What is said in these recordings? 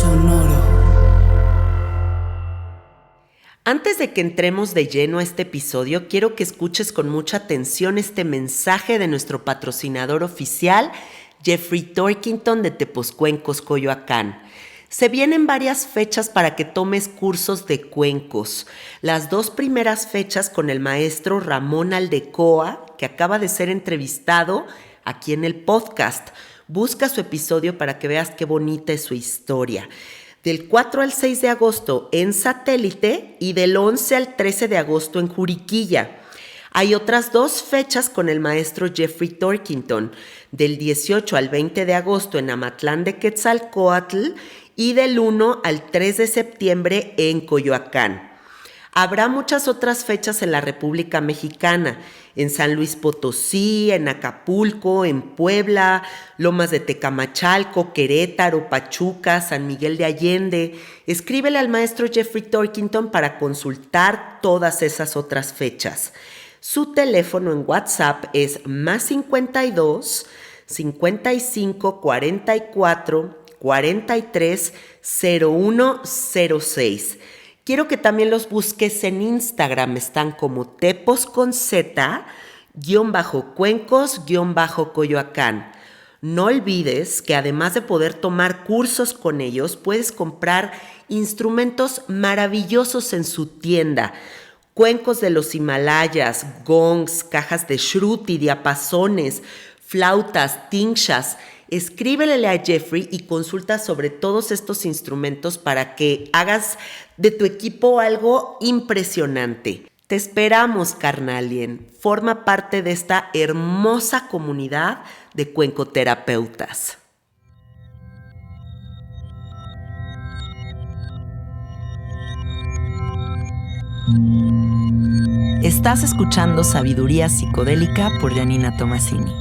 Sonoro. Antes de que entremos de lleno a este episodio, quiero que escuches con mucha atención este mensaje de nuestro patrocinador oficial, Jeffrey Torkington de Tepozcuencos, Coyoacán. Se vienen varias fechas para que tomes cursos de cuencos. Las 2 primeras fechas con el maestro Ramón Aldecoa, que acaba de ser entrevistado aquí en el podcast. Busca su episodio para que veas qué bonita es su historia. Del 4 al 6 de agosto en Satélite y del 11 al 13 de agosto en Juriquilla. Hay otras 2 fechas con el maestro Jeffrey Torkington, del 18 al 20 de agosto en Amatlán de Quetzalcóatl y del 1 al 3 de septiembre en Coyoacán. Habrá muchas otras fechas en la República Mexicana, en San Luis Potosí, en Acapulco, en Puebla, Lomas de Tecamachalco, Querétaro, Pachuca, San Miguel de Allende. Escríbele al maestro Jeffrey Torkington para consultar todas esas otras fechas. Su teléfono en WhatsApp es +52 55 44 43 0106. Quiero que también los busques en Instagram. Están como Tepos con Z, _cuencos, _Coyoacán. No olvides que además de poder tomar cursos con ellos, puedes comprar instrumentos maravillosos en su tienda. Cuencos de los Himalayas, gongs, cajas de shruti, diapasones, flautas, tinchas. Escríbele a Jeffrey y consulta sobre todos estos instrumentos para que hagas de tu equipo algo impresionante. Te esperamos, carnalien. Forma parte de esta hermosa comunidad de cuencoterapeutas. Estás escuchando Sabiduría Psicodélica por Janina Tomasini.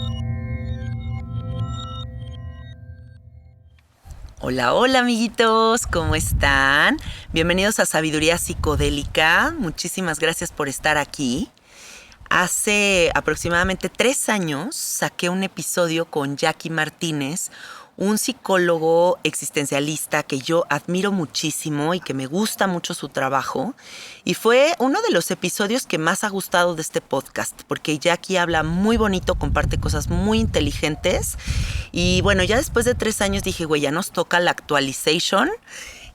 Hola, hola amiguitos, ¿cómo están? Bienvenidos a Sabiduría Psicodélica. Muchísimas gracias por estar aquí. Hace aproximadamente 3 años saqué un episodio con Jackie Martínez, un psicólogo existencialista que yo admiro muchísimo y que me gusta mucho su trabajo. Y fue uno de los episodios que más ha gustado de este podcast, porque Jackie habla muy bonito, comparte cosas muy inteligentes. Y bueno, ya después de 3 años dije, güey, ya nos toca la actualization.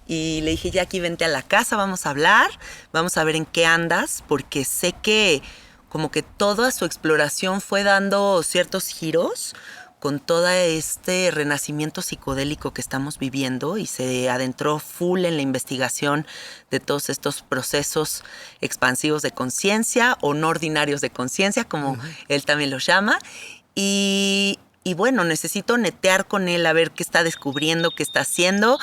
Y le dije, Jackie, vente a la casa, vamos a hablar, vamos a ver en qué andas, porque sé que como que toda su exploración fue dando ciertos giros con todo este renacimiento psicodélico que estamos viviendo y se adentró full en la investigación de todos estos procesos expansivos de conciencia o no ordinarios de conciencia, como él también los llama. Y bueno, necesito netear con él a ver qué está descubriendo, qué está haciendo.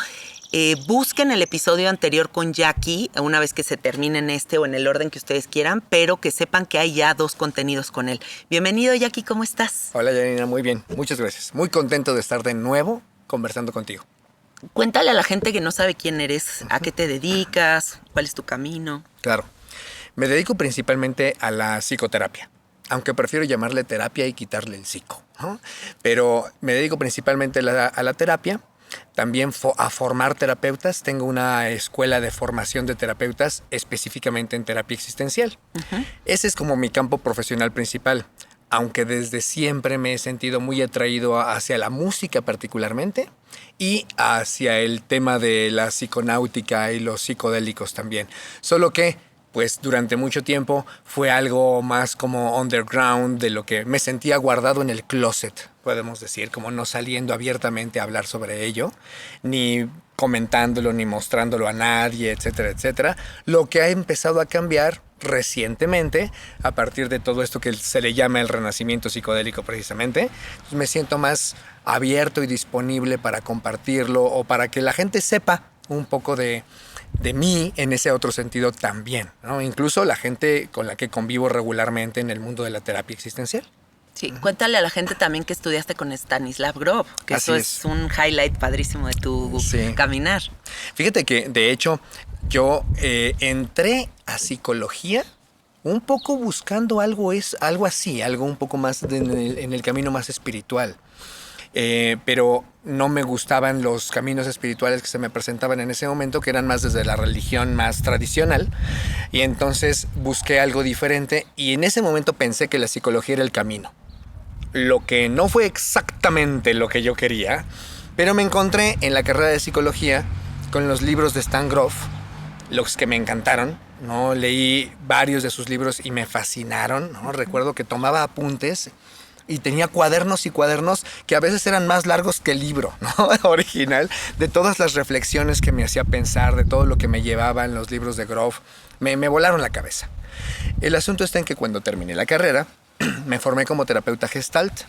Busquen el episodio anterior con Jackie una vez que se terminen este o en el orden que ustedes quieran, pero que sepan que hay ya 2 contenidos con él. Bienvenido, Jackie, ¿cómo estás? Hola, Janina, muy bien, muchas gracias. Muy contento de estar de nuevo conversando contigo. Cuéntale a la gente que no sabe quién eres, a qué te dedicas, cuál es tu camino. Claro, me dedico principalmente a la psicoterapia, aunque prefiero llamarle terapia y quitarle el psico, ¿no? Pero me dedico principalmente a la terapia. También a formar terapeutas. Tengo una escuela de formación de terapeutas específicamente en terapia existencial. Ese es como mi campo profesional principal, aunque desde siempre me he sentido muy atraído hacia la música particularmente y hacia el tema de la psiconáutica y los psicodélicos también. Solo que pues durante mucho tiempo fue algo más como underground, de lo que me sentía guardado en el closet, podemos decir, como no saliendo abiertamente a hablar sobre ello, ni comentándolo, ni mostrándolo a nadie, etcétera, etcétera. Lo que ha empezado a cambiar recientemente, a partir de todo esto que se le llama el renacimiento psicodélico precisamente, pues me siento más abierto y disponible para compartirlo o para que la gente sepa un poco de mí en ese otro sentido también, ¿no? Incluso la gente con la que convivo regularmente en el mundo de la terapia existencial. Sí, cuéntale a la gente también que estudiaste con Stanislav Grof, que Así eso es un highlight padrísimo de tu caminar. Fíjate que, de hecho, yo entré a psicología un poco buscando algo así, algo un poco más en el camino más espiritual. Pero no me gustaban los caminos espirituales que se me presentaban en ese momento, que eran más desde la religión más tradicional. Y entonces busqué algo diferente y en ese momento pensé que la psicología era el camino. Lo que no fue exactamente lo que yo quería, pero me encontré en la carrera de psicología con los libros de Stan Grof, los que me encantaron, ¿no? Leí varios de sus libros y me fascinaron, ¿no? Recuerdo que tomaba apuntes y tenía cuadernos y cuadernos que a veces eran más largos que el libro, ¿no? Original, de todas las reflexiones que me hacía pensar, de todo lo que me llevaban los libros de Grof. Me volaron la cabeza. El asunto está en que cuando terminé la carrera, me formé como terapeuta Gestalt,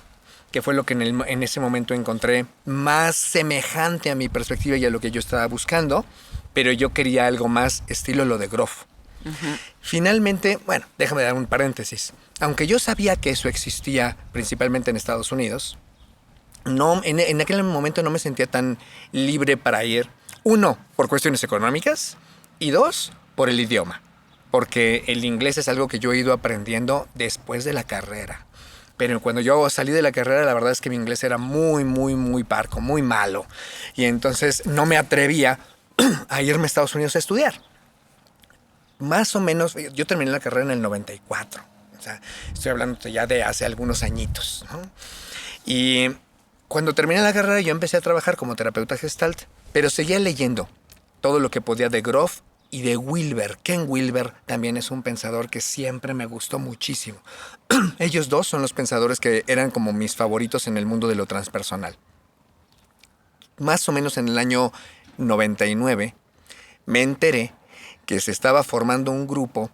que fue lo que en ese momento encontré más semejante a mi perspectiva y a lo que yo estaba buscando, pero yo quería algo más estilo lo de Grof. Uh-huh. Finalmente, bueno, déjame dar un paréntesis. Aunque yo sabía que eso existía principalmente en Estados Unidos, en aquel momento no me sentía tan libre para ir. Uno, por cuestiones económicas, y dos, por el idioma. Porque el inglés es algo que yo he ido aprendiendo después de la carrera. Pero cuando yo salí de la carrera, la verdad es que mi inglés era muy parco, muy malo. Y entonces no me atrevía a irme a Estados Unidos a estudiar. Más o menos, yo terminé la carrera en el 94. O sea, estoy hablando ya de hace algunos añitos, ¿no? Y cuando terminé la carrera, yo empecé a trabajar como terapeuta Gestalt, pero seguía leyendo todo lo que podía de Grof y de Wilber. Ken Wilber también es un pensador que siempre me gustó muchísimo. Ellos dos son los pensadores que eran como mis favoritos en el mundo de lo transpersonal. Más o menos en el año 99 me enteré que se estaba formando un grupo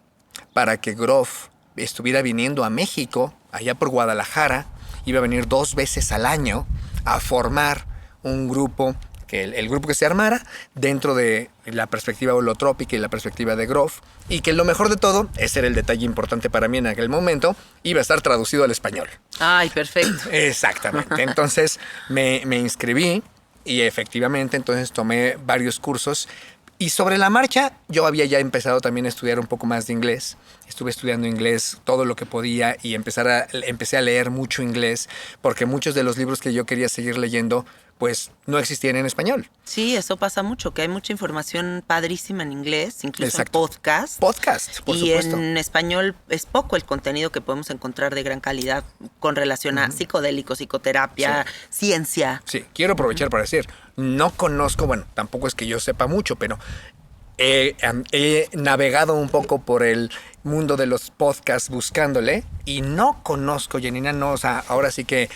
para que Grof estuviera viniendo a México, allá por Guadalajara. Iba a venir 2 veces al año a formar un grupo, que el grupo que se armara dentro de la perspectiva holotrópica y la perspectiva de Grof, y que lo mejor de todo, ese era el detalle importante para mí en aquel momento, iba a estar traducido al español. Ay, perfecto. Exactamente. Entonces me inscribí y efectivamente entonces tomé varios cursos. Y sobre la marcha, yo había ya empezado también a estudiar un poco más de inglés. Estuve estudiando inglés todo lo que podía y empecé a leer mucho inglés porque muchos de los libros que yo quería seguir leyendo pues no existían en español. Sí, eso pasa mucho, que hay mucha información padrísima en inglés, incluso Exacto. en podcast. Podcast, por supuesto. Y en español es poco el contenido que podemos encontrar de gran calidad con relación a psicodélicos, psicoterapia, ciencia. Sí, quiero aprovechar para decir, no conozco, bueno, tampoco es que yo sepa mucho, pero he navegado un poco por el mundo de los podcasts buscándole y no conozco, Janina, no, o sea, ahora sí que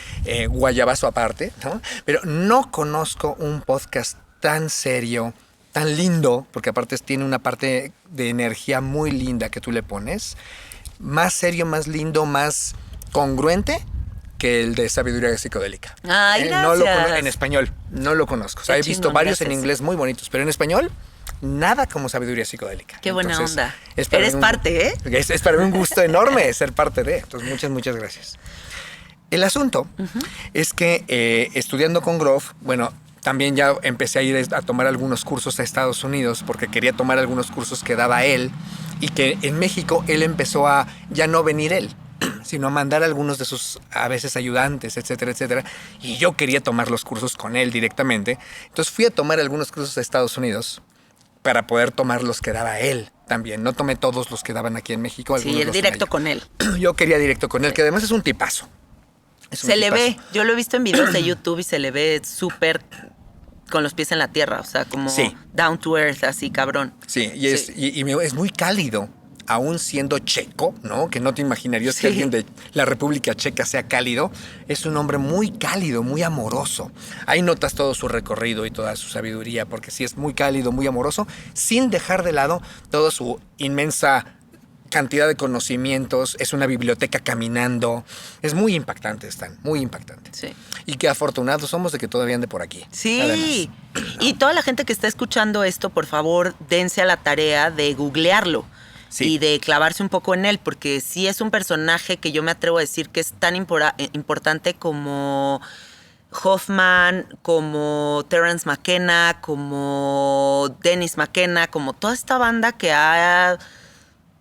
guayabazo aparte, ¿no? Pero no conozco un podcast tan serio, tan lindo, porque aparte tiene una parte de energía muy linda que tú le pones, más serio, más lindo, más congruente que el de Sabiduría Psicodélica. Ay, gracias. No lo conozco en español, no lo conozco. O sea, he visto varios en inglés muy bonitos, pero en español nada como Sabiduría Psicodélica. Qué buena onda. Eres parte, ¿eh? Es para mí un gusto enorme ser parte de. Entonces, muchas gracias. El asunto es que estudiando con Grof, bueno, también ya empecé a ir a tomar algunos cursos a Estados Unidos porque quería tomar algunos cursos que daba él y que en México él empezó a ya no venir él, sino a mandar a algunos de sus a veces ayudantes, etcétera, etcétera. Y yo quería tomar los cursos con él directamente. Entonces fui a tomar algunos cursos a Estados Unidos para poder tomar los que daba él también. No tomé todos los que daban aquí en México. Sí, el directo con él. Yo quería directo con él, que además es un tipazo. Se le ve, yo lo he visto en videos de YouTube y se le ve súper con los pies en la tierra, o sea, como down to earth, así, cabrón. Sí, y es muy cálido, aún siendo checo, ¿no? Que no te imaginarías que alguien de la República Checa sea cálido. Es un hombre muy cálido, muy amoroso. Ahí notas todo su recorrido y toda su sabiduría, porque sí es muy cálido, muy amoroso, sin dejar de lado toda su inmensa cantidad de conocimientos. Es una biblioteca caminando. Es muy impactante, Stan, muy impactante. Sí. Y qué afortunados somos de que todavía ande por aquí. Sí. Además. Y toda la gente que está escuchando esto, por favor, dense a la tarea de googlearlo. Sí. Y de clavarse un poco en él, porque sí es un personaje que yo me atrevo a decir que es tan importante como Hoffman, como Terence McKenna, como Dennis McKenna, como toda esta banda que ha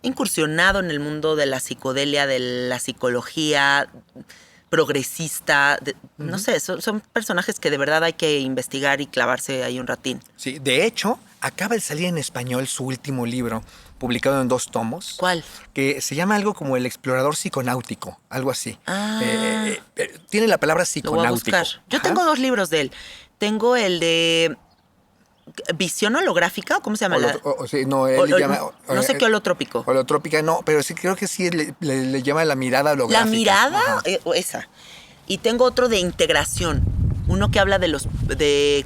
incursionado en el mundo de la psicodelia, de la psicología. progresista. No sé, son personajes que de verdad hay que investigar y clavarse ahí un ratín. Sí, de hecho, acaba de salir en español su último libro, publicado en 2 tomos. ¿Cuál? Que se llama algo como El explorador psiconáutico, algo así. Ah. Tiene la palabra Lo voy a psiconáutico. buscar. Yo Ajá. tengo 2 libros de él. Tengo el de Visión holográfica, ¿o cómo se llama? Sí, no, él le llama... no sé qué holotrópico. Holotrópica, no, pero sí creo que sí le llama la mirada holográfica. La mirada, Ajá. esa. Y tengo otro de integración. Uno que habla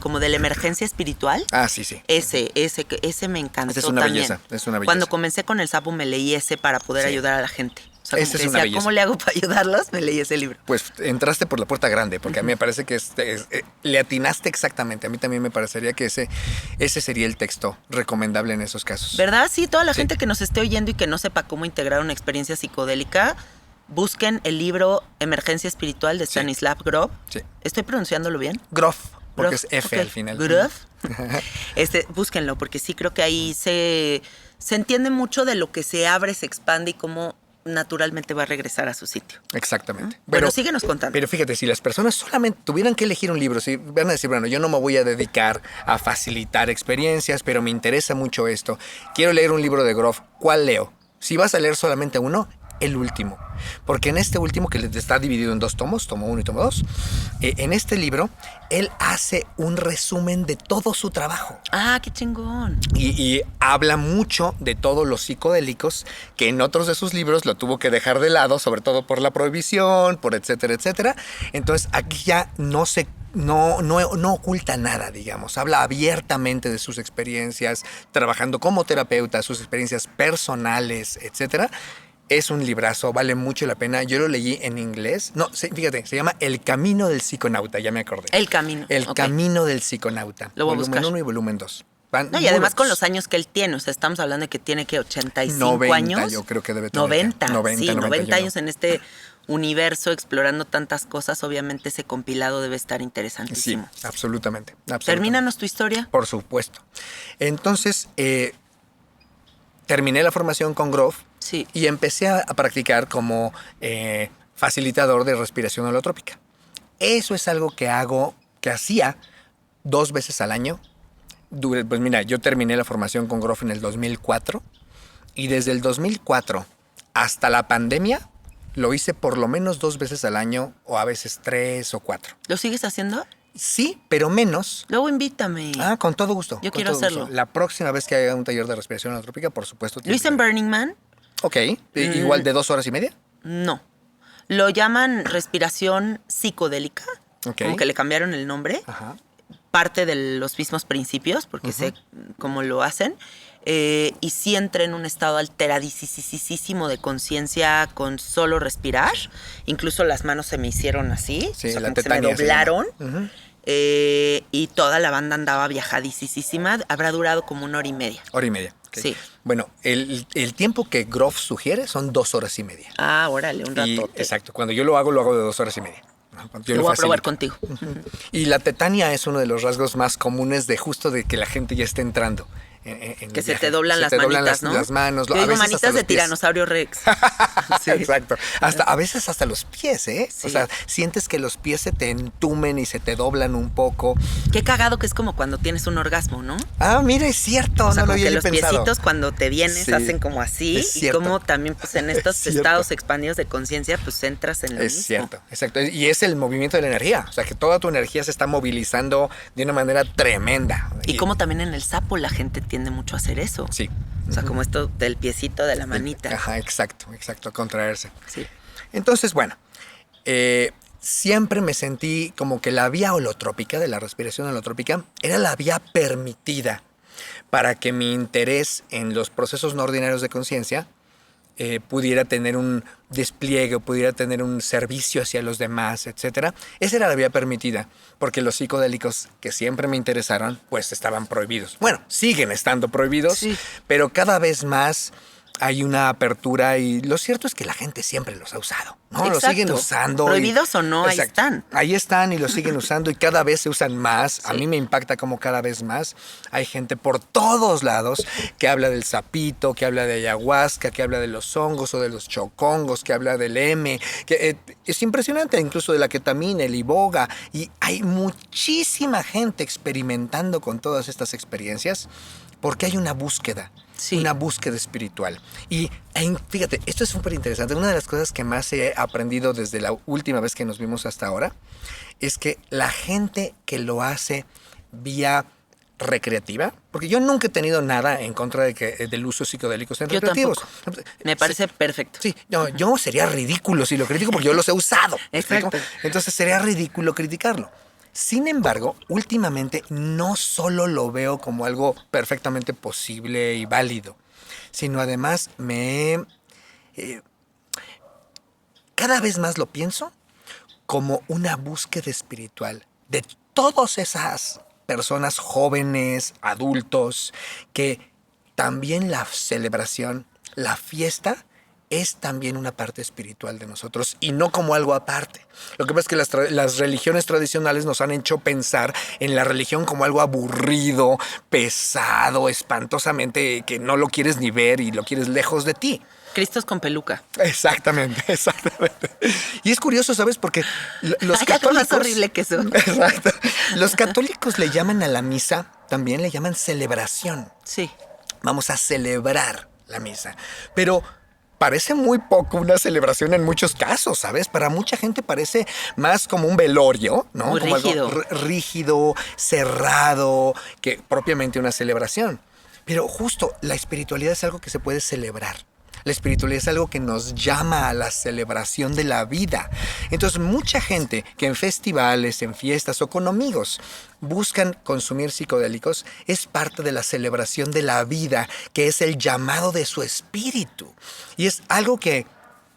como de la emergencia espiritual. Ah, sí, sí. Ese me encantó Esa es una también. belleza, es una belleza. Cuando comencé con el sapo me leí ese para poder Sí. ayudar a la gente. O sea, como Esa que es una decía, belleza. ¿cómo le hago para ayudarlos? Me leí ese libro. Pues entraste por la puerta grande, porque a mí me parece que le atinaste exactamente. A mí también me parecería que ese sería el texto recomendable en esos casos. ¿Verdad? Sí, toda la Sí. gente que nos esté oyendo y que no sepa cómo integrar una experiencia psicodélica, busquen el libro Emergencia Espiritual de Sí. Stanislav Grof. Sí. ¿Estoy pronunciándolo bien? Grof, porque Grof, es F ok. al final. Grof. Búsquenlo, porque sí creo que ahí se entiende mucho de lo que se abre, se expande y cómo naturalmente va a regresar a su sitio. Exactamente. Bueno, síguenos contando. Pero fíjate, si las personas solamente tuvieran que elegir un libro, si van a decir, bueno, yo no me voy a dedicar a facilitar experiencias, pero me interesa mucho esto, quiero leer un libro de Grof, ¿cuál leo? Si vas a leer solamente uno, el último. Porque en este último, que está dividido en 2 tomos, tomo 1 y tomo 2, en este libro, él hace un resumen de todo su trabajo. Ah, qué chingón. Y habla mucho de todos los psicodélicos que en otros de sus libros lo tuvo que dejar de lado, sobre todo por la prohibición, por etcétera, etcétera. Entonces aquí ya no oculta nada, digamos. Habla abiertamente de sus experiencias, trabajando como terapeuta, sus experiencias personales, etcétera. Es un librazo, vale mucho la pena. Yo lo leí en inglés. No, fíjate, se llama El Camino del Psiconauta, ya me acordé. El camino. El ok. Camino del Psiconauta. Lo voy a volumen buscar. 1 y volumen 2. No, y además con los años que él tiene, o sea, estamos hablando de que tiene que 85 90, años. yo creo que debe tener. 90, 90, sí, 90 91. años en este universo explorando tantas cosas, obviamente ese compilado debe estar Sí, interesantísimo. absolutamente. Termínanos tu historia. Por supuesto. Entonces, terminé la formación con Grof Sí. y empecé a practicar como facilitador de respiración holotrópica. Eso es algo que hacía 2 veces al año. Pues mira, yo terminé la formación con Grof en el 2004 y desde el 2004 hasta la pandemia lo hice por lo menos 2 veces al año o a veces 3 o 4. ¿Lo sigues haciendo? Sí, pero menos. Luego invítame. Ah, con todo gusto. Yo con quiero todo gusto. hacerlo. La próxima vez que haga un taller de respiración holotrópica, por supuesto. ¿Lo hice en Burning Man? Ok. Igual de 2 horas y media. No. Lo llaman respiración psicodélica. Ok. Como que le cambiaron el nombre. Ajá. Parte de los mismos principios, porque sé cómo lo hacen. Y sí entré en un estado alteradísimo de conciencia con solo respirar. Incluso las manos se me hicieron así. Sí, o sea, la como que se me tetania se llama. doblaron. Ujú. Y toda la banda andaba viajadísima. Habrá durado como 1 hora y media. Hora y media. Ok. Sí. Bueno, el tiempo que Grof sugiere son 2 horas y media. Ah, órale, un Y, ratote. exacto. Cuando yo lo hago de 2 horas y media. Yo Lo voy a probar facilito. contigo. Y la tetania es uno de los rasgos más comunes de justo de que la gente ya esté entrando. En Que el se viaje. te doblan Se las te doblan manitas, ¿no? las manos. Yo a digo veces hasta manitas los de pies. tiranosaurio Rex. Sí. Exacto. A veces hasta los pies, ¿eh? Sí. O sea, sientes que los pies se te entumen y se te doblan un poco. Qué cagado que es como cuando tienes un orgasmo, ¿no? Ah, mira, es cierto. O sea, no lo como había que yo los pensado. piecitos cuando te vienes Sí. hacen como así. Es Y cierto. como también pues en estos Es cierto. estados expandidos de conciencia pues entras en lo Es mismo. cierto, exacto. Y es el movimiento de la energía. O sea, que toda tu energía se está movilizando de una manera tremenda. Y como también en el sapo la gente tiende mucho a hacer eso. Sí. O sea, como esto del piecito de la manita. Ajá, exacto, a contraerse. Sí. Entonces, bueno, siempre me sentí como que la vía holotrópica, de la respiración holotrópica, era la vía permitida para que mi interés en los procesos no ordinarios de conciencia pudiera tener un despliegue, pudiera tener un servicio hacia los demás, etcétera. Esa era la vía permitida, porque los psicodélicos que siempre me interesaron, pues estaban prohibidos. Bueno, siguen estando prohibidos, Sí. pero cada vez más hay una apertura y lo cierto es que la gente siempre los ha usado, ¿no? Los Exacto. siguen usando. Prohibidos o no, ahí Exacto. están. Ahí están y los siguen usando y cada vez se usan más. A Sí. mí me impacta como cada vez más. Hay gente por todos lados que habla del sapito, que habla de ayahuasca, que habla de los hongos o de los chocongos, que habla del M. Que, es impresionante, incluso de la ketamina, el iboga. Y hay muchísima gente experimentando con todas estas experiencias porque hay una búsqueda. Sí. Una búsqueda espiritual. Y fíjate, esto es súper interesante. Una de las cosas que más he aprendido desde la última vez que nos vimos hasta ahora es que la gente que lo hace vía recreativa, porque yo nunca he tenido nada en contra del uso de psicodélicos en Yo recreativos. tampoco. Me parece perfecto. Sí, no, yo sería ridículo si lo critico porque yo los he usado. ¿Me Exacto. explico? Entonces sería ridículo criticarlo. Sin embargo, últimamente no solo lo veo como algo perfectamente posible y válido, sino además cada vez más lo pienso como una búsqueda espiritual de todas esas personas jóvenes, adultos, que también la celebración, la fiesta, es también una parte espiritual de nosotros y no como algo aparte. Lo que pasa es que las religiones tradicionales nos han hecho pensar en la religión como algo aburrido, pesado, espantosamente, que no lo quieres ni ver y lo quieres lejos de ti. Cristos con peluca. Exactamente, exactamente. Y es curioso, ¿sabes? Porque los Hay algo católicos... más horrible que eso. Exacto. Los católicos le llaman a la misa, también le llaman celebración. Sí. Vamos a celebrar la misa. Pero parece muy poco una celebración en muchos casos, ¿sabes? Para mucha gente parece más como un velorio, ¿no? Muy como rígido. algo rígido, cerrado, que propiamente una celebración. Pero justo la espiritualidad es algo que se puede celebrar. La espiritualidad es algo que nos llama a la celebración de la vida. Entonces, mucha gente que en festivales, en fiestas o con amigos buscan consumir psicodélicos es parte de la celebración de la vida, que es el llamado de su espíritu. Y es algo que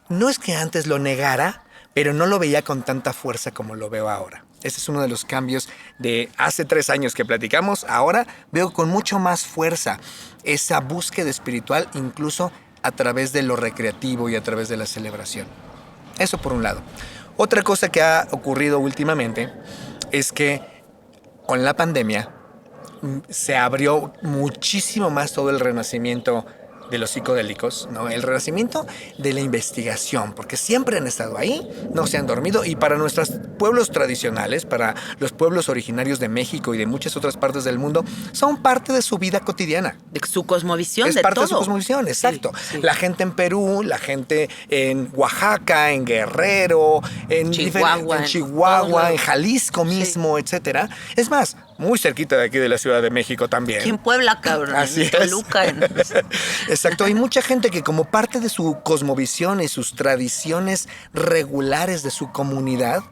no es que antes lo negara, pero no lo veía con tanta fuerza como lo veo ahora. Ese es uno de los cambios de hace 3 años que platicamos. Ahora veo con mucho más fuerza esa búsqueda espiritual, incluso a través de lo recreativo y a través de la celebración. Eso por un lado. Otra cosa que ha ocurrido últimamente es que con la pandemia se abrió muchísimo más todo el renacimiento de los psicodélicos, ¿no? El renacimiento de la investigación, porque siempre han estado ahí, no se han dormido, y para nuestros pueblos tradicionales, para los pueblos originarios de México y de muchas otras partes del mundo, son parte de su vida cotidiana. De su cosmovisión, Es de parte todo. de su cosmovisión, exacto. Sí. La gente en Perú, la gente en Oaxaca, en Guerrero, en Chihuahua, en en Chihuahua, todos en Jalisco mismo, etcétera. Es más, muy cerquita de aquí de la Ciudad de México también. Aquí en Puebla, cabrón. Así en es. Toluca. Exacto, hay mucha gente que como parte de su cosmovisión y sus tradiciones regulares de su comunidad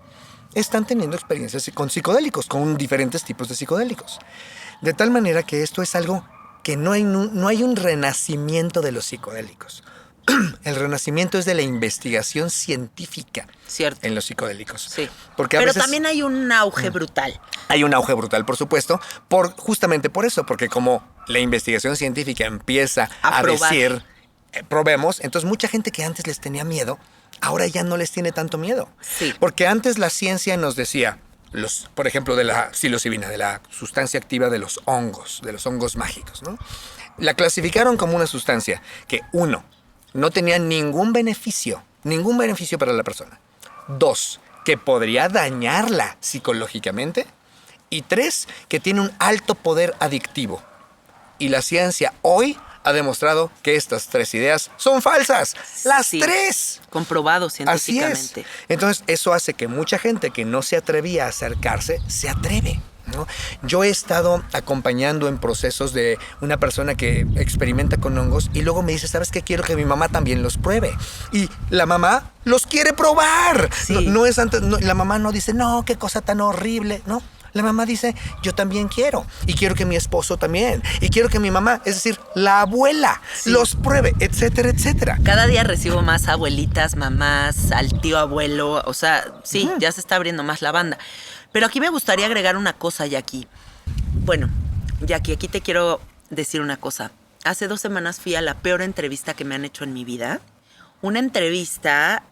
están teniendo experiencias con psicodélicos, con diferentes tipos de psicodélicos. De tal manera que esto es algo que no hay un renacimiento de los psicodélicos. El renacimiento es de la investigación científica. Cierto. En los psicodélicos. Sí. Porque a Pero veces también hay un auge brutal. hay un auge brutal, por supuesto, justamente por eso, porque como la investigación científica empieza A a probar. decir, probemos, entonces mucha gente que antes les tenía miedo, ahora ya no les tiene tanto miedo. Sí. Porque antes la ciencia nos decía, por ejemplo, de la psilocibina, de la sustancia activa de los hongos mágicos, ¿no? La clasificaron como una sustancia que, 1, no tenía ningún beneficio para la persona. 2, que podría dañarla psicológicamente. Y 3, que tiene un alto poder adictivo. Y la ciencia hoy ha demostrado que estas 3 ideas son falsas. ¡Las Sí. 3! Comprobado Así científicamente. es. Entonces, eso hace que mucha gente que no se atrevía a acercarse, se atreve, ¿no? Yo he estado acompañando en procesos de una persona que experimenta con hongos y luego me dice, ¿sabes qué? Quiero que mi mamá también los pruebe. Y la mamá los quiere probar. Sí. La mamá no dice, no, qué cosa tan horrible, ¿no? La mamá dice, yo también quiero. Y quiero que mi esposo también. Y quiero que mi mamá, es decir, la abuela, los pruebe, etcétera, etcétera. Cada día recibo más abuelitas, mamás, al tío abuelo. O sea, sí, ya se está abriendo más la banda. Pero aquí me gustaría agregar una cosa, Jackie. Bueno, Jackie, aquí te quiero decir una cosa. hace 2 semanas fui a la peor entrevista que me han hecho en mi vida. Una entrevista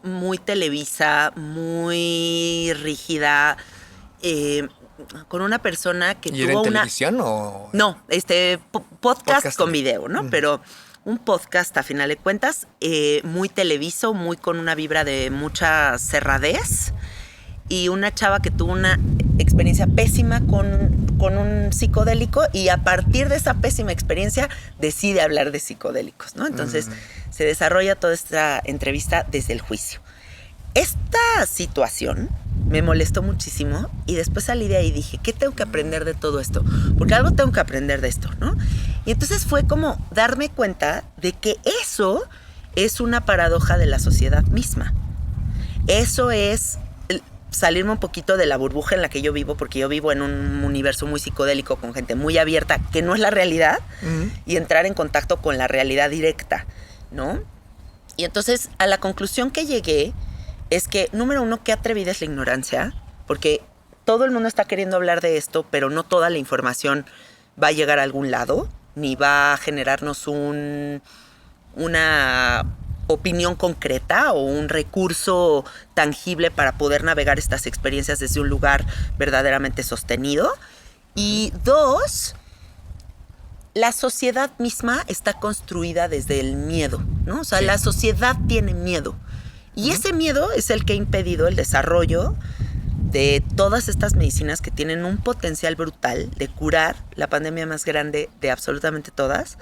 muy Televisa, muy rígida, con una persona que ¿Y era en televisión o...? No, podcast con video, ¿no? Uh-huh. Pero un podcast, a final de cuentas, muy televiso, muy con una vibra de mucha cerradez. Y una chava que tuvo una experiencia pésima con un psicodélico y a partir de esa pésima experiencia decide hablar de psicodélicos, ¿no? Entonces se desarrolla toda esta entrevista desde el juicio. Esta situación me molestó muchísimo y después salí de ahí y dije, ¿qué tengo que aprender de todo esto? Porque algo tengo que aprender de esto, ¿no? Y entonces fue como darme cuenta de que eso es una paradoja de la sociedad misma. Eso es salirme un poquito de la burbuja en la que yo vivo, porque yo vivo en un universo muy psicodélico con gente muy abierta, que no es la realidad, y entrar en contacto con la realidad directa, ¿no? Y entonces a la conclusión que llegué es que, número 1, qué atrevida es la ignorancia, porque todo el mundo está queriendo hablar de esto, pero no toda la información va a llegar a algún lado, ni va a generarnos una opinión concreta o un recurso tangible para poder navegar estas experiencias desde un lugar verdaderamente sostenido. Y 2, la sociedad misma está construida desde el miedo, ¿no? O sea, la sociedad tiene miedo. Y ese miedo es el que ha impedido el desarrollo de todas estas medicinas que tienen un potencial brutal de curar la pandemia más grande de absolutamente todas,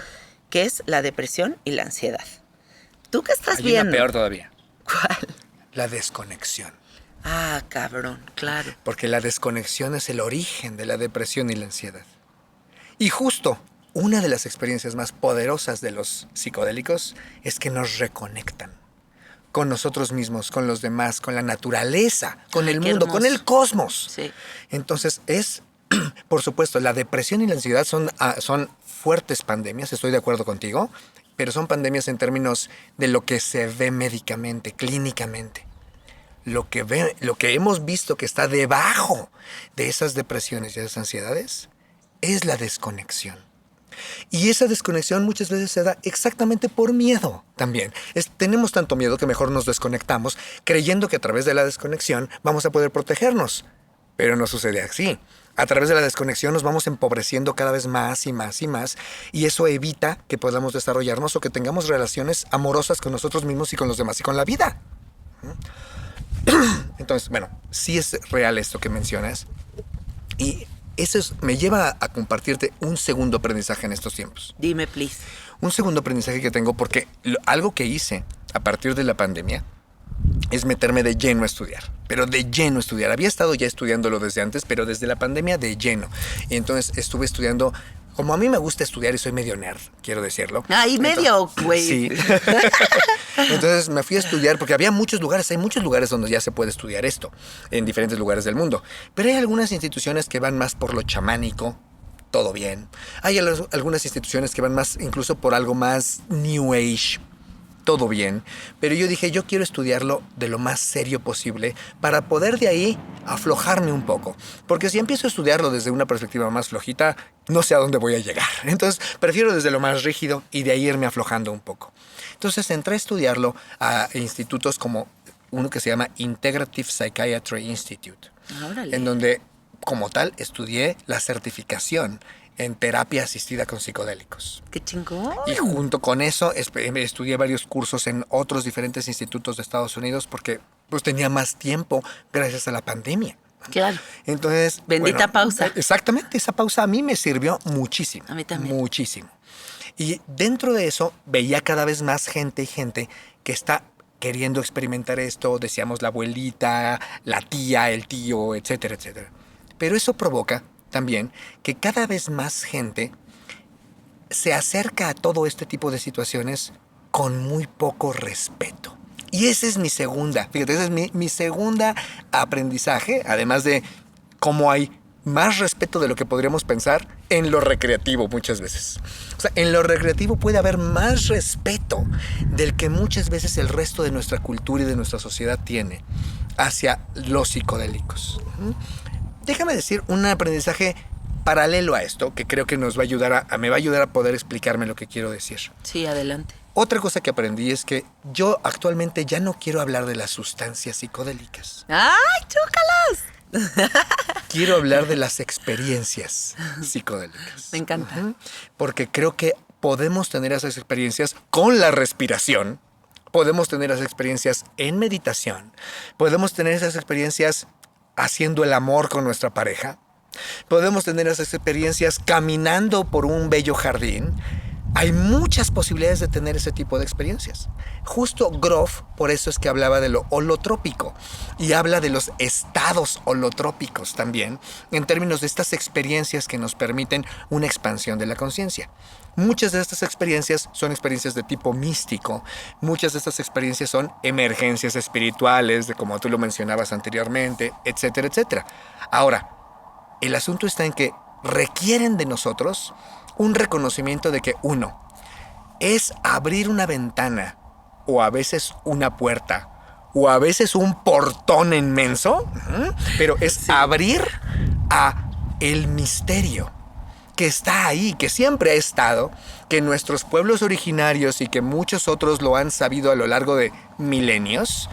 que es la depresión y la ansiedad. ¿Tú qué estás Hay viendo? una peor todavía. ¿Cuál? La desconexión. Ah, cabrón, claro. Porque la desconexión es el origen de la depresión y la ansiedad. Y justo una de las experiencias más poderosas de los psicodélicos es que nos reconectan con nosotros mismos, con los demás, con la naturaleza, con el mundo, con el cosmos. Sí. Entonces por supuesto, la depresión y la ansiedad son fuertes pandemias, estoy de acuerdo contigo, pero son pandemias en términos de lo que se ve médicamente, clínicamente. Lo que hemos visto que está debajo de esas depresiones y esas ansiedades es la desconexión. Y esa desconexión muchas veces se da exactamente por miedo también. Tenemos tanto miedo que mejor nos desconectamos creyendo que a través de la desconexión vamos a poder protegernos. Pero no sucede así. A través de la desconexión nos vamos empobreciendo cada vez más y más y más, y eso evita que podamos desarrollarnos o que tengamos relaciones amorosas con nosotros mismos y con los demás y con la vida. Entonces, bueno, sí es real esto que mencionas, y eso me lleva a compartirte un segundo aprendizaje en estos tiempos. Dime, please. Un segundo aprendizaje que tengo porque algo que hice a partir de la pandemia es meterme de lleno a estudiar, pero de lleno a estudiar. Había estado ya estudiándolo desde antes, pero desde la pandemia de lleno. Y entonces estuve estudiando, como a mí me gusta estudiar y soy medio nerd, quiero decirlo. Ay, medio, güey. Sí. Entonces me fui a estudiar porque hay muchos lugares donde ya se puede estudiar esto, en diferentes lugares del mundo. Pero hay algunas instituciones que van más por lo chamánico, todo bien. Hay algunas instituciones que van más incluso por algo más New Age, todo bien, pero yo dije, yo quiero estudiarlo de lo más serio posible para poder de ahí aflojarme un poco, porque si empiezo a estudiarlo desde una perspectiva más flojita, no sé a dónde voy a llegar. Entonces prefiero desde lo más rígido y de ahí irme aflojando un poco. Entonces entré a estudiarlo a institutos como uno que se llama Integrative Psychiatry Institute, Órale. en donde como tal estudié la certificación en terapia asistida con psicodélicos. ¡Qué chingón! Y junto con eso estudié varios cursos en otros diferentes institutos de Estados Unidos porque pues tenía más tiempo gracias a la pandemia. Claro. Entonces, Bendita pausa. Exactamente, esa pausa a mí me sirvió muchísimo. A mí también. Muchísimo. Y dentro de eso veía cada vez más gente que está queriendo experimentar esto, decíamos la abuelita, la tía, el tío, etcétera, etcétera. Pero eso provoca también que cada vez más gente se acerca a todo este tipo de situaciones con muy poco respeto. Y esa es mi segunda, fíjate, ese es mi segunda aprendizaje, además de cómo hay más respeto de lo que podríamos pensar en lo recreativo muchas veces. O sea, en lo recreativo puede haber más respeto del que muchas veces el resto de nuestra cultura y de nuestra sociedad tiene hacia los psicodélicos. Déjame decir un aprendizaje paralelo a esto, que creo que nos va a ayudar me va a ayudar a poder explicarme lo que quiero decir. Sí, adelante. Otra cosa que aprendí es que yo actualmente ya no quiero hablar de las sustancias psicodélicas. ¡Ay, chócalas! Quiero hablar de las experiencias psicodélicas. Me encanta. Porque creo que podemos tener esas experiencias con la respiración, podemos tener esas experiencias en meditación, podemos tener esas experiencias haciendo el amor con nuestra pareja, podemos tener esas experiencias caminando por un bello jardín. Hay muchas posibilidades de tener ese tipo de experiencias. Justo Grof, por eso es que hablaba de lo holotrópico y habla de los estados holotrópicos también, en términos de estas experiencias que nos permiten una expansión de la conciencia. Muchas de estas experiencias son experiencias de tipo místico, muchas de estas experiencias son emergencias espirituales, de como tú lo mencionabas anteriormente, etcétera, etcétera. Ahora, el asunto está en que requieren de nosotros un reconocimiento de que, uno, es abrir una ventana, o a veces una puerta, o a veces un portón inmenso, pero es abrir a el misterio que está ahí, que siempre ha estado, que nuestros pueblos originarios y que muchos otros lo han sabido a lo largo de milenios,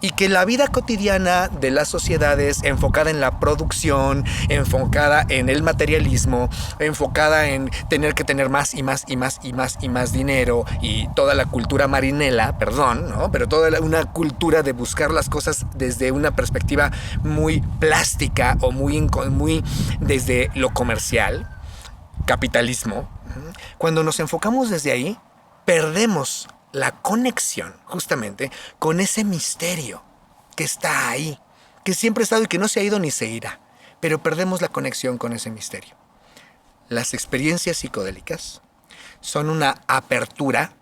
y que la vida cotidiana de las sociedades enfocada en la producción, enfocada en el materialismo, enfocada en tener que tener más y más y más y más y más dinero, y toda la cultura marinela, perdón, ¿no? Pero toda una cultura de buscar las cosas desde una perspectiva muy plástica o muy desde lo comercial, capitalismo. Cuando nos enfocamos desde ahí, perdemos la conexión justamente con ese misterio que está ahí, que siempre ha estado y que no se ha ido ni se irá, pero perdemos la conexión con ese misterio. Las experiencias psicodélicas son una apertura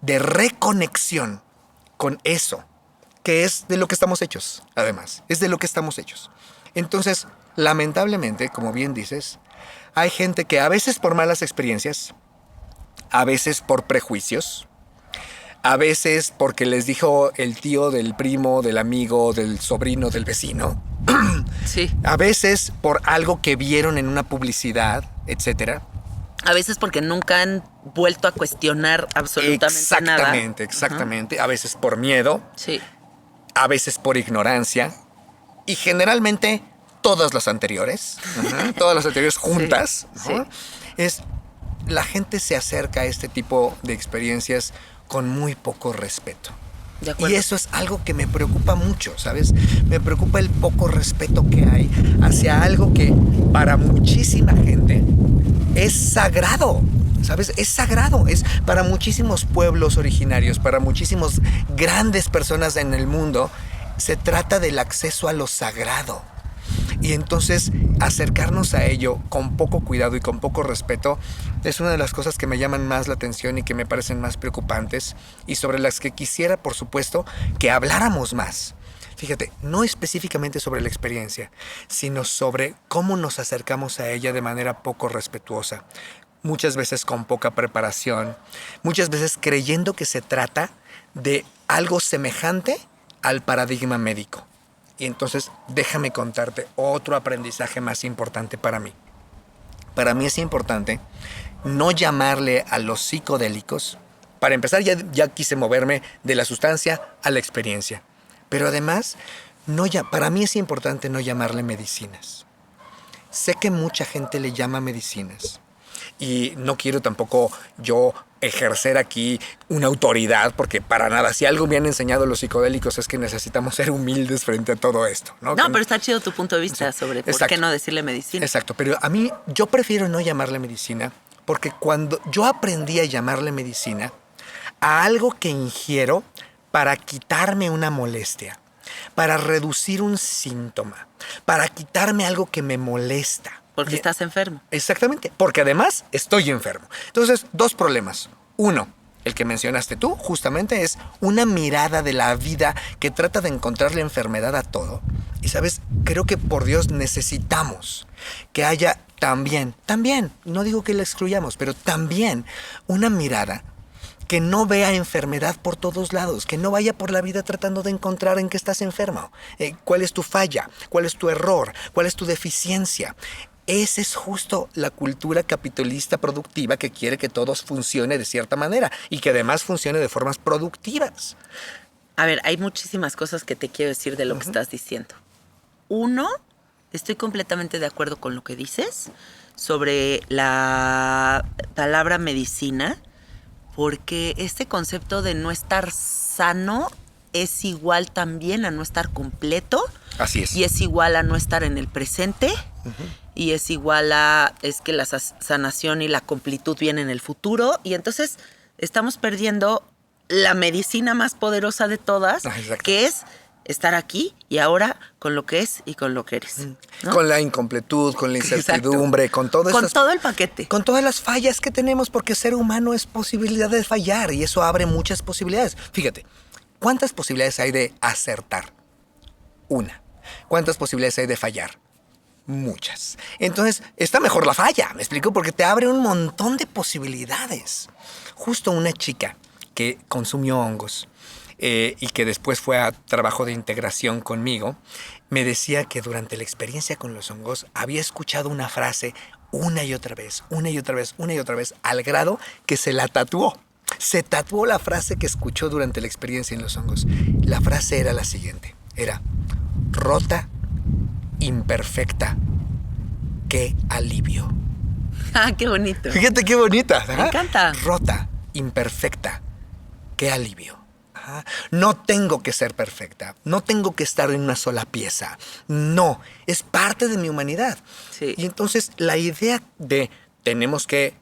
de reconexión con eso, que es de lo que estamos hechos, además, es de lo que estamos hechos. Entonces, lamentablemente, como bien dices, hay gente que a veces por malas experiencias, a veces por prejuicios, a veces porque les dijo el tío del primo, del amigo, del sobrino, del vecino. Sí. A veces por algo que vieron en una publicidad, etcétera. A veces porque nunca han vuelto a cuestionar absolutamente nada. Exactamente. A veces por miedo. Sí. A veces por ignorancia. Y generalmente todas las anteriores. Todas las anteriores juntas. Sí. ¿No? Sí. La gente se acerca a este tipo de experiencias con muy poco respeto. De acuerdo. Y eso es algo que me preocupa mucho, ¿sabes? Me preocupa el poco respeto que hay hacia algo que para muchísima gente es sagrado, ¿sabes? Es sagrado, es para muchísimos pueblos originarios, para muchísimas grandes personas en el mundo, se trata del acceso a lo sagrado. Y entonces acercarnos a ello con poco cuidado y con poco respeto es una de las cosas que me llaman más la atención y que me parecen más preocupantes y sobre las que quisiera, por supuesto, que habláramos más. Fíjate, no específicamente sobre la experiencia, sino sobre cómo nos acercamos a ella de manera poco respetuosa. Muchas veces con poca preparación, muchas veces creyendo que se trata de algo semejante al paradigma médico. Y entonces déjame contarte otro aprendizaje más importante para mí. Para mí es importante no llamarle a los psicodélicos. Para empezar, ya quise moverme de la sustancia a la experiencia. Pero además, para mí es importante no llamarle medicinas. Sé que mucha gente le llama medicinas. Y no quiero tampoco yo ejercer aquí una autoridad, porque para nada, si algo me han enseñado los psicodélicos es que necesitamos ser humildes frente a todo esto, ¿no? No, pero está chido tu punto de vista sobre por qué no decirle medicina. Exacto, pero a mí yo prefiero no llamarle medicina, porque cuando yo aprendí a llamarle medicina a algo que ingiero para quitarme una molestia, para reducir un síntoma, para quitarme algo que me molesta. Porque estás enfermo. Exactamente, porque además estoy enfermo. Entonces, dos problemas. Uno, el que mencionaste tú, justamente es una mirada de la vida que trata de encontrarle enfermedad a todo. Y sabes, creo que por Dios necesitamos que haya también, no digo que la excluyamos, pero también una mirada que no vea enfermedad por todos lados, que no vaya por la vida tratando de encontrar en qué estás enfermo, cuál es tu falla, cuál es tu error, cuál es tu deficiencia. Esa es justo la cultura capitalista productiva que quiere que todo funcione de cierta manera y que además funcione de formas productivas. A ver, hay muchísimas cosas que te quiero decir de lo que estás diciendo. Uno, estoy completamente de acuerdo con lo que dices sobre la palabra medicina, porque este concepto de no estar sano es igual también a no estar completo. Así es. Y es igual a no estar en el presente. Y es igual a, es que la sanación y la completud vienen en el futuro. Y entonces estamos perdiendo la medicina más poderosa de todas, que es estar aquí y ahora con lo que es y con lo que eres, ¿no? Con la incompletud, con la incertidumbre, Exacto. con todo Con todo el paquete. Con todas las fallas que tenemos, porque ser humano es posibilidad de fallar y eso abre muchas posibilidades. Fíjate, ¿cuántas posibilidades hay de acertar? Una. ¿Cuántas posibilidades hay de fallar? Muchas. Entonces, está mejor la falla, ¿me explico? Porque te abre un montón de posibilidades. Justo una chica que consumió hongos y que después fue a trabajo de integración conmigo, me decía que durante la experiencia con los hongos había escuchado una frase una y otra vez, una y otra vez, una y otra vez, al grado que se la tatuó. Se tatuó la frase que escuchó durante la experiencia en los hongos. La frase era la siguiente, era: rota, imperfecta, qué alivio. Ah, qué bonito. Fíjate qué bonita. ¿verdad? Me encanta. Rota, imperfecta, qué alivio. Ajá. No tengo que ser perfecta, no tengo que estar en una sola pieza. No, es parte de mi humanidad. Sí. Y entonces la idea de tenemos que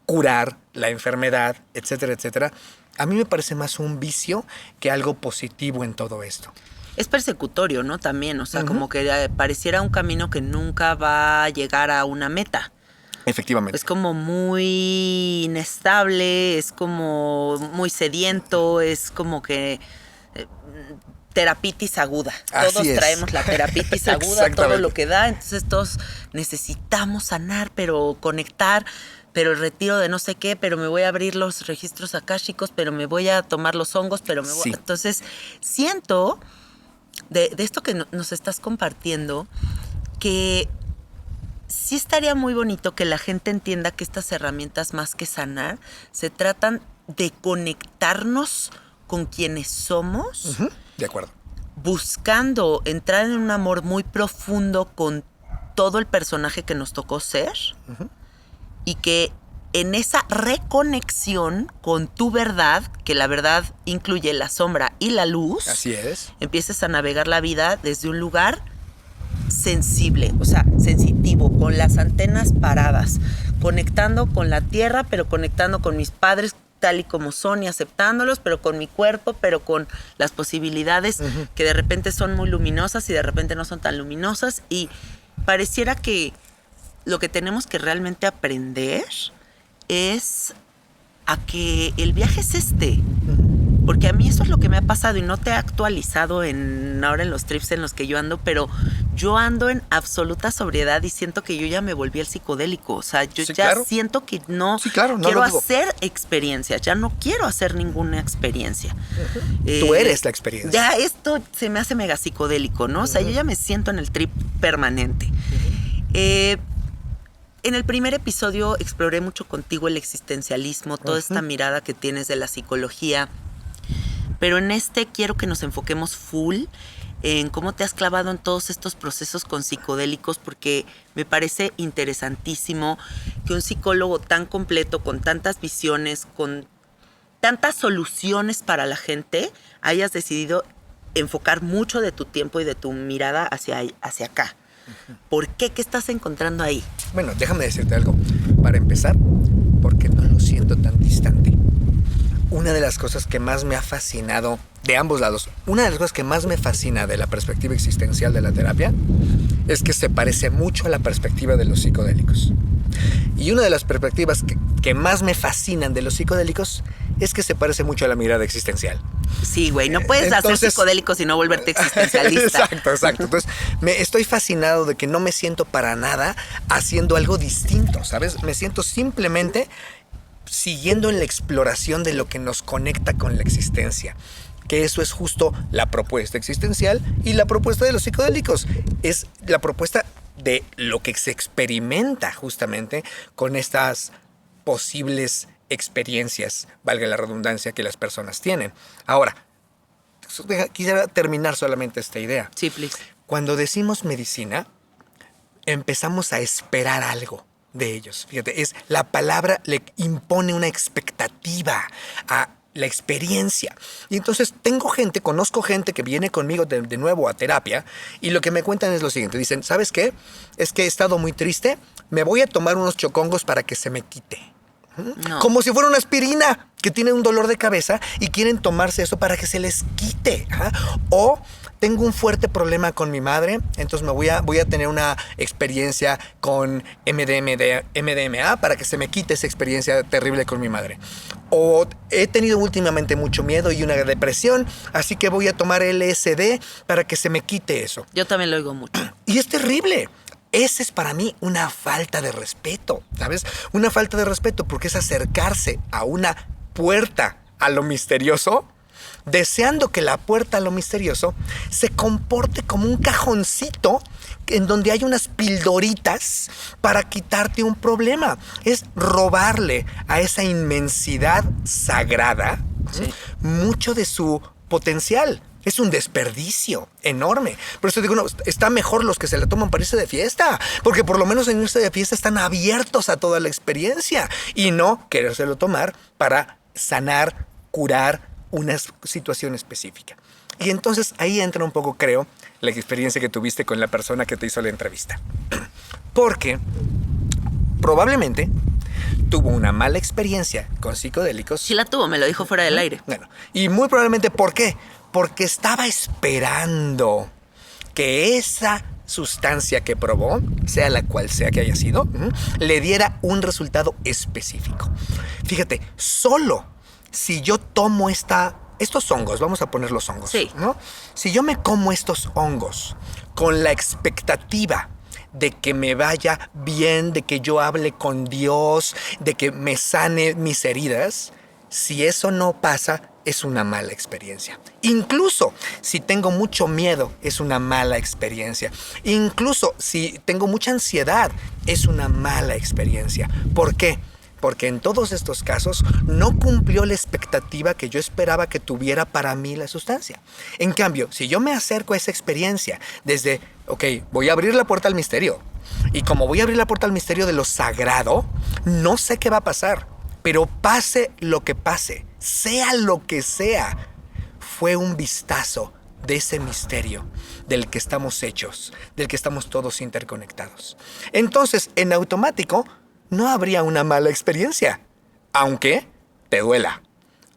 curar la enfermedad, etcétera, etcétera, a mí me parece más un vicio que algo positivo en todo esto. Es persecutorio, ¿no? También, o sea, como que pareciera un camino que nunca va a llegar a una meta. Efectivamente. Es como muy inestable, es como muy sediento, es como que terapitis aguda. Así Todos es. traemos la terapitis aguda, todo lo que da. Entonces todos necesitamos sanar, pero conectar, pero el retiro de no sé qué, pero me voy a abrir los registros akáshicos, pero me voy a tomar los hongos, pero me voy... Sí. Entonces siento de esto que nos estás compartiendo que sí estaría muy bonito que la gente entienda que estas herramientas, más que sanar, se tratan de conectarnos con quienes somos. De acuerdo. Buscando entrar en un amor muy profundo con todo el personaje que nos tocó ser. Y que en esa reconexión con tu verdad, que la verdad incluye la sombra y la luz. Así es. Empieces a navegar la vida desde un lugar sensible, o sea, sensitivo, con las antenas paradas, conectando con la tierra, pero conectando con mis padres tal y como son y aceptándolos, pero con mi cuerpo, pero con las posibilidades que de repente son muy luminosas y de repente no son tan luminosas. Y pareciera que lo que tenemos que realmente aprender es a que el viaje es este. Porque a mí eso es lo que me ha pasado y no te he actualizado ahora en los trips en los que yo ando, pero yo ando en absoluta sobriedad y siento que yo ya me volví el psicodélico. O sea, yo siento que no quiero hacer experiencias, ya no quiero hacer ninguna experiencia. Tú eres la experiencia. Ya esto se me hace mega psicodélico, ¿no? O sea, yo ya me siento en el trip permanente. En el primer episodio exploré mucho contigo el existencialismo, toda esta mirada que tienes de la psicología. Pero en este quiero que nos enfoquemos full en cómo te has clavado en todos estos procesos con psicodélicos, porque me parece interesantísimo que un psicólogo tan completo, con tantas visiones, con tantas soluciones para la gente, hayas decidido enfocar mucho de tu tiempo y de tu mirada hacia acá. ¿Por qué? ¿Qué estás encontrando ahí? Bueno, déjame decirte algo. Para empezar, porque no lo siento tan distante. Una de las cosas que más me ha fascinado, de ambos lados, una de las cosas que más me fascina de la perspectiva existencial de la terapia es que se parece mucho a la perspectiva de los psicodélicos. Y una de las perspectivas que más me fascinan de los psicodélicos es que se parece mucho a la mirada existencial. Sí, güey, no puedes hacer psicodélico y no volverte existencialista. Exacto. Entonces, estoy fascinado de que no me siento para nada haciendo algo distinto, ¿sabes? Me siento simplemente siguiendo en la exploración de lo que nos conecta con la existencia. Que eso es justo la propuesta existencial y la propuesta de los psicodélicos. Es la propuesta de lo que se experimenta justamente con estas posibles experiencias, valga la redundancia, que las personas tienen. Ahora, quisiera terminar solamente esta idea. Sí, please. Cuando decimos medicina, empezamos a esperar algo de ellos. Fíjate, la palabra le impone una expectativa a la experiencia. Y entonces conozco gente que viene conmigo de nuevo a terapia y lo que me cuentan es lo siguiente. Dicen, ¿sabes qué? Es que he estado muy triste, me voy a tomar unos chocongos para que se me quite. No. Como si fuera una aspirina, que tienen un dolor de cabeza y quieren tomarse eso para que se les quite. O tengo un fuerte problema con mi madre, entonces voy a tener una experiencia con MDMA para que se me quite esa experiencia terrible con mi madre. O he tenido últimamente mucho miedo y una depresión, así que voy a tomar LSD para que se me quite eso. Yo también lo oigo mucho. Y es terrible. Esa es para mí una falta de respeto, ¿sabes? Una falta de respeto porque es acercarse a una puerta a lo misterioso, deseando que la puerta a lo misterioso se comporte como un cajoncito en donde hay unas pildoritas para quitarte un problema. Es robarle a esa inmensidad sagrada, ¿sí?, mucho de su potencial. Es un desperdicio enorme. Por eso digo, no, está mejor los que se la toman para irse de fiesta, porque por lo menos en irse de fiesta están abiertos a toda la experiencia y no querérselo tomar para sanar, curar una situación específica. Y entonces ahí entra un poco, creo, la experiencia que tuviste con la persona que te hizo la entrevista. Porque probablemente tuvo una mala experiencia con psicodélicos. Sí la tuvo, me lo dijo fuera del aire. Bueno, y muy probablemente, ¿por qué? Porque estaba esperando que esa sustancia que probó, sea la cual sea que haya sido, le diera un resultado específico. Fíjate, solo si yo tomo estos hongos, vamos a poner los hongos, sí, ¿no? Si yo me como estos hongos con la expectativa de que me vaya bien, de que yo hable con Dios, de que me sane mis heridas, si eso no pasa, es una mala experiencia. Incluso si tengo mucho miedo, es una mala experiencia. Incluso si tengo mucha ansiedad, es una mala experiencia. ¿Por qué? Porque en todos estos casos no cumplió la expectativa que yo esperaba que tuviera para mí la sustancia. En cambio, si yo me acerco a esa experiencia desde, voy a abrir la puerta al misterio. Y como voy a abrir la puerta al misterio de lo sagrado, no sé qué va a pasar. Pero pase lo que pase, sea lo que sea, fue un vistazo de ese misterio del que estamos hechos, del que estamos todos interconectados. Entonces, en automático, no habría una mala experiencia, aunque te duela,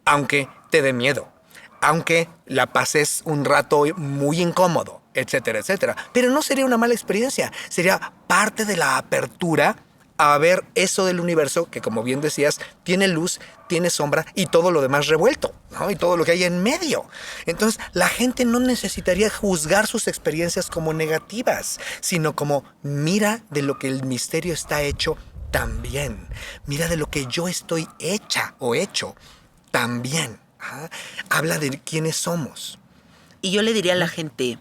aunque te dé miedo, aunque la pases un rato muy incómodo, etcétera, etcétera. Pero no sería una mala experiencia, sería parte de la apertura a ver eso del universo que, como bien decías, tiene luz, tiene sombra y todo lo demás revuelto, ¿no? Y todo lo que hay en medio. Entonces, la gente no necesitaría juzgar sus experiencias como negativas, sino como mira de lo que el misterio está hecho también. Mira de lo que yo estoy hecha o hecho también. Habla de quiénes somos. Y yo le diría a la gente,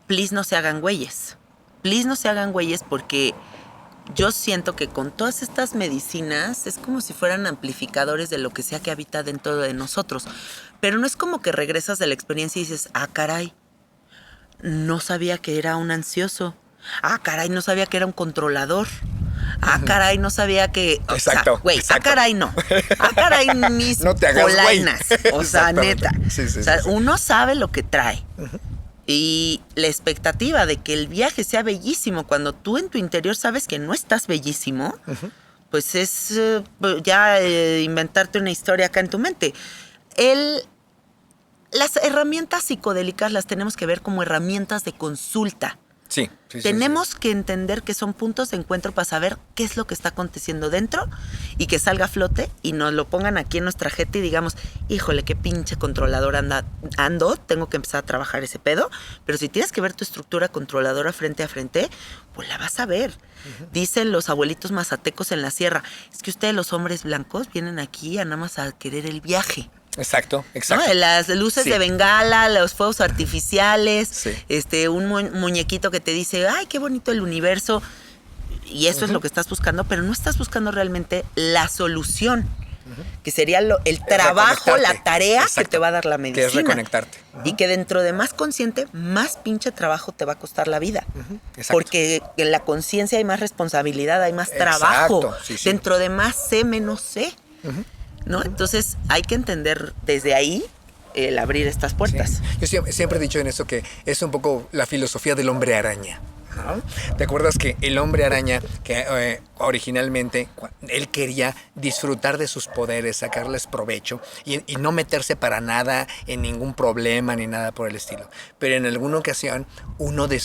please no se hagan güeyes. Please no se hagan güeyes porque yo siento que con todas estas medicinas es como si fueran amplificadores de lo que sea que habita dentro de nosotros. Pero no es como que regresas de la experiencia y dices, caray, no sabía que era un ansioso. Caray, no sabía que era un controlador. Caray, no sabía que... Exacto. Güey, caray, no. Caray, mis no te hagas polainas. O sea, neta. Sí, o sea, uno sabe lo que trae. Y la expectativa de que el viaje sea bellísimo cuando tú en tu interior sabes que no estás bellísimo, pues es inventarte una historia acá en tu mente. Las herramientas psicodélicas las tenemos que ver como herramientas de consulta. Sí. Tenemos que entender que son puntos de encuentro para saber qué es lo que está aconteciendo dentro y que salga a flote y nos lo pongan aquí en nuestra jeta y digamos, híjole, qué pinche controlador ando, tengo que empezar a trabajar ese pedo. Pero si tienes que ver tu estructura controladora frente a frente, pues la vas a ver. Dicen los abuelitos mazatecos en la sierra, es que ustedes los hombres blancos vienen aquí a nada más a querer el viaje. Exacto. ¿no? Las luces de bengala, los fuegos artificiales, un muñequito que te dice, ay, qué bonito el universo. Y eso es lo que estás buscando, pero no estás buscando realmente la solución, que sería el trabajo, la tarea que te va a dar la medicina. Que es reconectarte. Y que dentro de más consciente, más pinche trabajo te va a costar la vida. Porque en la conciencia hay más responsabilidad, hay más trabajo. Dentro de más sé, menos sé. ¿No? Entonces hay que entender desde ahí el abrir estas puertas. Sí. Yo siempre he dicho en eso que es un poco la filosofía del hombre araña, ¿no? ¿Te acuerdas que el hombre araña, que originalmente él quería disfrutar de sus poderes, sacarles provecho y no meterse para nada en ningún problema ni nada por el estilo? Pero en alguna ocasión uno de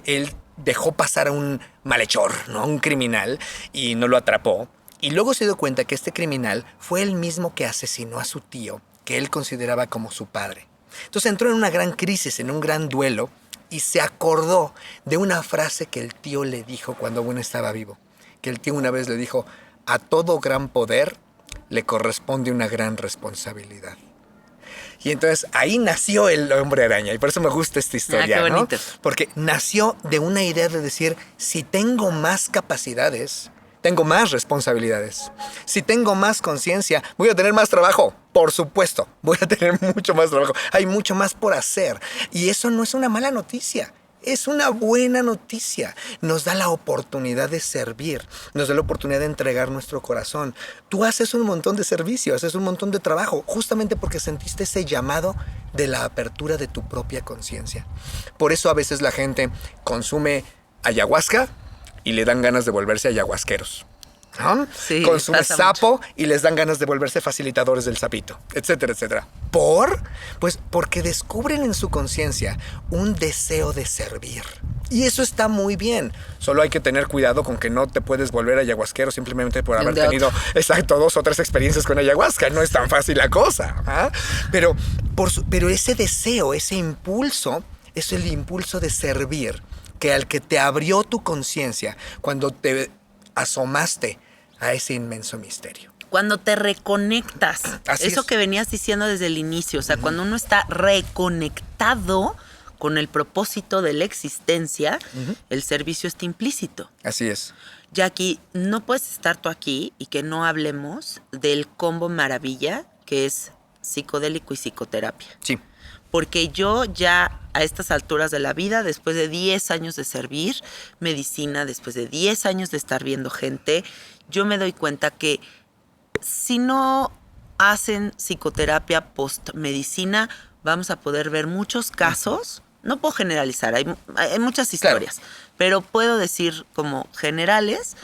él dejó pasar a un malhechor, ¿no? Un criminal, y no lo atrapó. Y luego se dio cuenta que este criminal fue el mismo que asesinó a su tío, que él consideraba como su padre. Entonces entró en una gran crisis, en un gran duelo, y se acordó de una frase que el tío le dijo cuando aún estaba vivo. Que el tío una vez le dijo, a todo gran poder le corresponde una gran responsabilidad. Y entonces ahí nació el hombre araña, y por eso me gusta esta historia, qué bonito. ¿no? Porque nació de una idea de decir, si tengo más capacidades, tengo más responsabilidades. Si tengo más conciencia, voy a tener más trabajo. Por supuesto, voy a tener mucho más trabajo. Hay mucho más por hacer. Y eso no es una mala noticia. Es una buena noticia. Nos da la oportunidad de servir. Nos da la oportunidad de entregar nuestro corazón. Tú haces un montón de servicio, haces un montón de trabajo, justamente porque sentiste ese llamado de la apertura de tu propia conciencia. Por eso a veces la gente consume ayahuasca y le dan ganas de volverse ayahuasqueros, ¿no? Sí, consume sapo y les dan ganas de volverse facilitadores del sapito, etcétera, etcétera. Pues porque descubren en su conciencia un deseo de servir. Y eso está muy bien. Solo hay que tener cuidado con que no te puedes volver ayahuasquero simplemente por haber tenido 2 o 3 experiencias con ayahuasca. No es tan fácil la cosa, ¿eh? Pero ese deseo, ese impulso, es el impulso de servir, que al que te abrió tu conciencia cuando te asomaste a ese inmenso misterio. Cuando te reconectas, Así eso es. que venías diciendo desde el inicio, o sea, cuando uno está reconectado con el propósito de la existencia, el servicio está implícito. Así es. Jackie, no puedes estar tú aquí y que no hablemos del combo maravilla que es psicodélico y psicoterapia. Sí. Porque yo ya a estas alturas de la vida, después de 10 años de servir medicina, después de 10 años de estar viendo gente, yo me doy cuenta que si no hacen psicoterapia post-medicina, vamos a poder ver muchos casos. No puedo generalizar, hay muchas historias, claro, pero puedo decir como generales.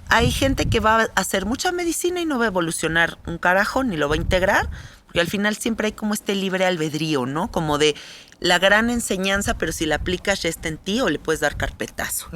Hay gente que va a hacer mucha medicina y no va a evolucionar un carajo, ni lo va a integrar, porque al final siempre hay como este libre albedrío, ¿no? Como de la gran enseñanza, pero si la aplicas ya está en ti o le puedes dar carpetazo.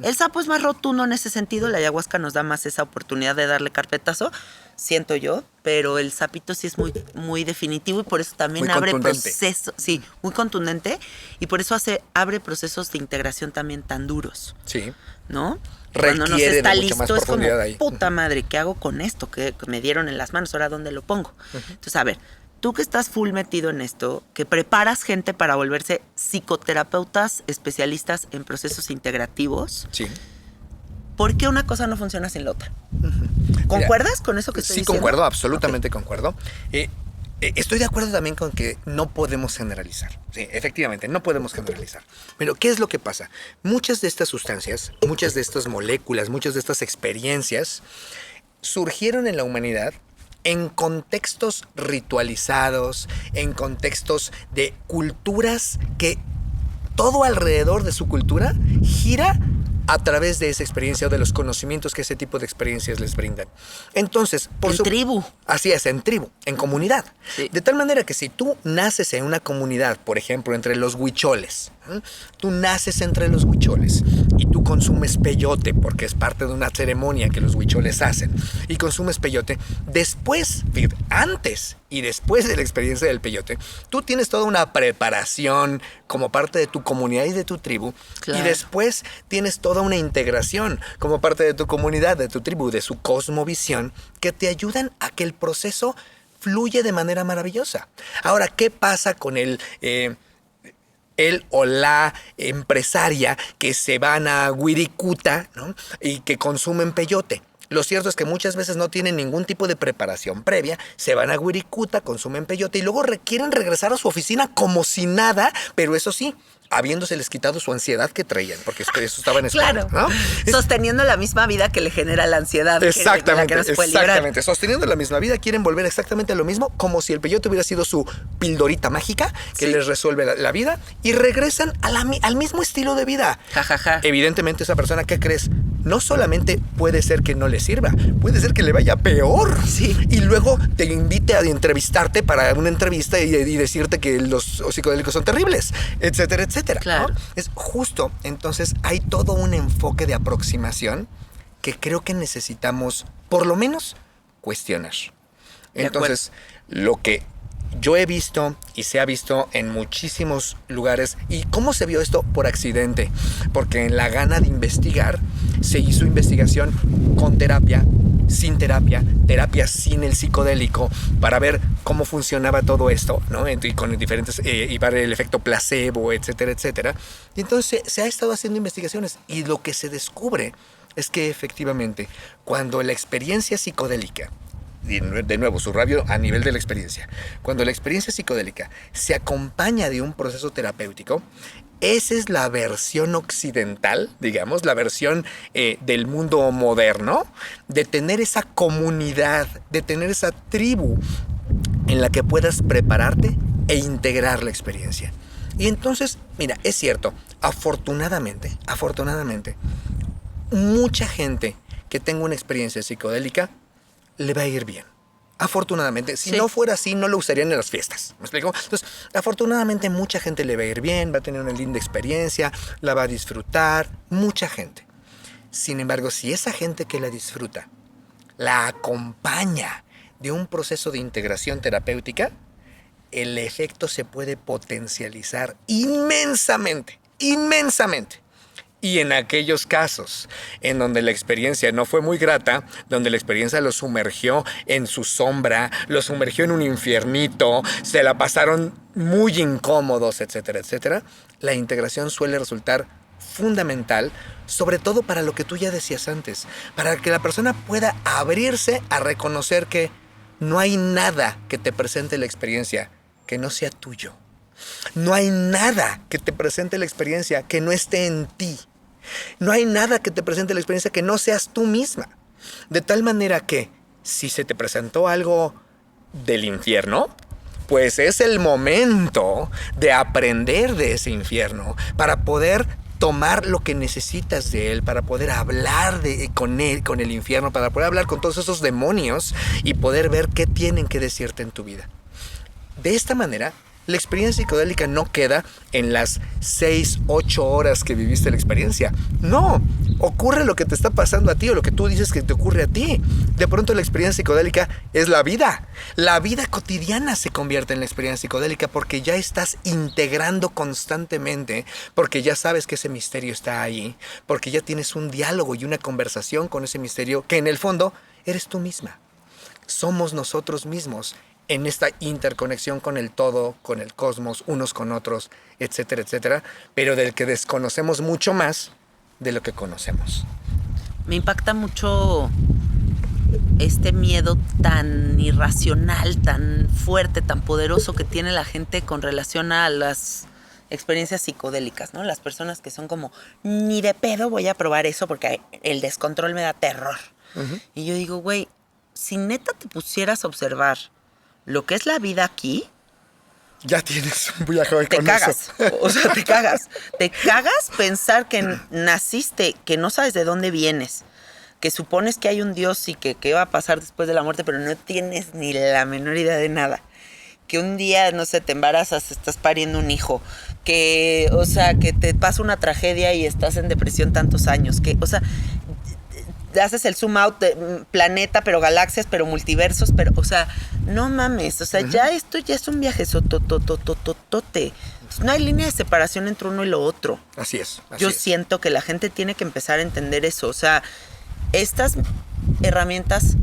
El sapo es más rotundo en ese sentido, la ayahuasca nos da más esa oportunidad de darle carpetazo, siento yo, pero el sapito sí es muy, muy definitivo y por eso también muy abre contundente. procesos, sí, muy contundente, y por eso abre procesos de integración también tan duros. Sí. ¿No? Requiere cuando nos está de mucha más listo es como, profundidad ahí. puta madre, ¿qué hago con esto? Que me dieron en las manos, ¿ahora dónde lo pongo? Entonces, a ver, tú que estás full metido en esto, que preparas gente para volverse psicoterapeutas especialistas en procesos integrativos, Sí. ¿por qué una cosa no funciona sin la otra? ¿Concuerdas con eso que estoy diciendo? Sí, concuerdo, absolutamente concuerdo. Estoy de acuerdo también con que no podemos generalizar. Sí, efectivamente, no podemos generalizar. Pero, ¿qué es lo que pasa? Muchas de estas sustancias, muchas de estas moléculas, muchas de estas experiencias surgieron en la humanidad en contextos ritualizados, en contextos de culturas que todo alrededor de su cultura gira a través de esa experiencia o de los conocimientos que ese tipo de experiencias les brindan. Entonces, tribu. Así es, en tribu, en comunidad. Sí. De tal manera que si tú naces en una comunidad, por ejemplo, entre los huicholes, tú naces entre los huicholes y tú consumes peyote porque es parte de una ceremonia que los huicholes hacen y consumes peyote, después, antes y después de la experiencia del peyote, tú tienes toda una preparación como parte de tu comunidad y de tu tribu. Claro. Y después tienes toda una integración como parte de tu comunidad, de tu tribu, de su cosmovisión, que te ayudan a que el proceso fluye de manera maravillosa. Ahora, ¿qué pasa con él o la empresaria que se van a Wirikuta, ¿no? Y que consumen peyote? Lo cierto es que muchas veces no tienen ningún tipo de preparación previa, se van a Wirikuta, consumen peyote y luego quieren regresar a su oficina como si nada, pero eso sí, habiéndoseles quitado su ansiedad que traían, porque eso estaba en escuela, Claro, ¿no? sosteniendo la misma vida que le genera la ansiedad. Exactamente, que no se puede librar. exactamente. Sosteniendo la misma vida, quieren volver exactamente a lo mismo, como si el peyote hubiera sido su pildorita mágica que les resuelve la vida, y regresan al mismo estilo de vida. Ja, ja, ja. Evidentemente, esa persona, ¿qué crees? No solamente puede ser que no le sirva, puede ser que le vaya peor. Sí. Y luego te invite a entrevistarte para una entrevista y decirte que los psicodélicos son terribles, etcétera, etcétera. Claro. ¿No? Es justo, entonces hay todo un enfoque de aproximación que creo que necesitamos, por lo menos, cuestionar. Entonces, lo que yo he visto y se ha visto en muchísimos lugares, ¿y cómo se vio esto? Por accidente, porque en la gana de investigar, se hizo investigación con terapia, sin terapia, terapia sin el psicodélico, para ver cómo funcionaba todo esto, ¿no? Y con diferentes, y para el efecto placebo, etcétera, etcétera. Y entonces se ha estado haciendo investigaciones y lo que se descubre es que efectivamente, cuando la experiencia psicodélica, de nuevo, subrayo a nivel de la experiencia, cuando la experiencia psicodélica se acompaña de un proceso terapéutico, esa es la versión occidental, digamos, la versión del mundo moderno, de tener esa comunidad, de tener esa tribu en la que puedas prepararte e integrar la experiencia. Y entonces, mira, es cierto, afortunadamente, mucha gente que tenga una experiencia psicodélica le va a ir bien. Afortunadamente, si no fuera así, no lo usarían en las fiestas. ¿Me explico? Entonces, afortunadamente, mucha gente le va a ir bien, va a tener una linda experiencia, la va a disfrutar, mucha gente. Sin embargo, si esa gente que la disfruta la acompaña de un proceso de integración terapéutica, el efecto se puede potencializar inmensamente. Y en aquellos casos en donde la experiencia no fue muy grata, donde la experiencia los sumergió en su sombra, los sumergió en un infiernito, se la pasaron muy incómodos, etcétera, etcétera, la integración suele resultar fundamental, sobre todo para lo que tú ya decías antes, para que la persona pueda abrirse a reconocer que no hay nada que te presente la experiencia que no sea tuyo. No hay nada que te presente la experiencia que no esté en ti. No hay nada que te presente la experiencia que no seas tú misma. De tal manera que, si se te presentó algo del infierno, pues es el momento de aprender de ese infierno para poder tomar lo que necesitas de él, para poder hablar con él, con el infierno, para poder hablar con todos esos demonios y poder ver qué tienen que decirte en tu vida. De esta manera, la experiencia psicodélica no queda en las 6, 8 horas que viviste la experiencia. No, ocurre lo que te está pasando a ti o lo que tú dices que te ocurre a ti. De pronto la experiencia psicodélica es la vida. La vida cotidiana se convierte en la experiencia psicodélica porque ya estás integrando constantemente, porque ya sabes que ese misterio está ahí, porque ya tienes un diálogo y una conversación con ese misterio que en el fondo eres tú misma. Somos nosotros mismos en esta interconexión con el todo, con el cosmos, unos con otros, etcétera, etcétera, pero del que desconocemos mucho más de lo que conocemos. Me impacta mucho este miedo tan irracional, tan fuerte, tan poderoso que tiene la gente con relación a las experiencias psicodélicas, ¿no? Las personas que son como, ni de pedo voy a probar eso porque el descontrol me da terror. Uh-huh. Y yo digo, güey, si neta te pusieras a observar lo que es la vida aquí, ya tienes un viaje con te cagas. Eso. O sea, te cagas. Te cagas pensar que naciste, que no sabes de dónde vienes, que supones que hay un Dios y que qué va a pasar después de la muerte, pero no tienes ni la menor idea de nada. Que un día, no sé, te embarazas, estás pariendo un hijo, que, o sea, que te pasa una tragedia y estás en depresión tantos años, que, o sea, haces el zoom out de planeta, pero galaxias, pero multiversos, pero, o sea, no mames, o sea, ya esto ya es un viaje sotototototote. No hay línea de separación entre uno y lo otro. Así es. Yo siento que la gente tiene que empezar a entender eso, o sea, estas herramientas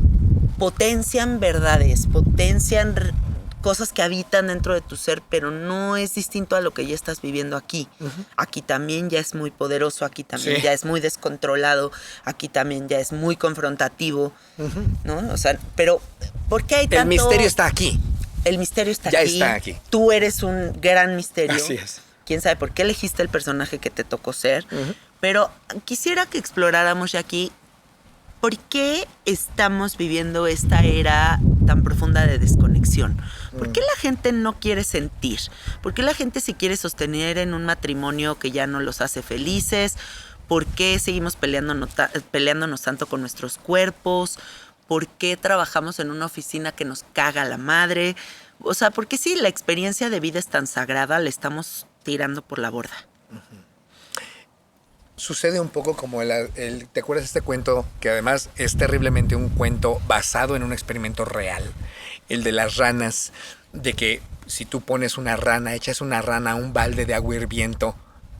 potencian verdades, potencian cosas que habitan dentro de tu ser, pero no es distinto a lo que ya estás viviendo aquí. Aquí también ya es muy poderoso, aquí también ya es muy descontrolado, aquí también ya es muy confrontativo, ¿no? O sea, pero ¿por qué hay tanto? El misterio está aquí. El misterio está Ya aquí. está aquí. Tú eres un gran misterio. Así es. Quién sabe por qué elegiste el personaje que te tocó ser. Pero quisiera que exploráramos ya aquí por qué estamos viviendo esta era tan profunda de desconexión. ¿Por qué la gente no quiere sentir? ¿Por qué la gente se quiere sostener en un matrimonio que ya no los hace felices? ¿Por qué seguimos peleándonos tanto con nuestros cuerpos? ¿Por qué trabajamos en una oficina que nos caga la madre? O sea, porque sí, la experiencia de vida es tan sagrada, la estamos tirando por la borda. Sucede un poco como ¿te acuerdas de este cuento? Que además es terriblemente un cuento basado en un experimento real. El de las ranas, de que si tú pones una rana, echas una rana a un balde de agua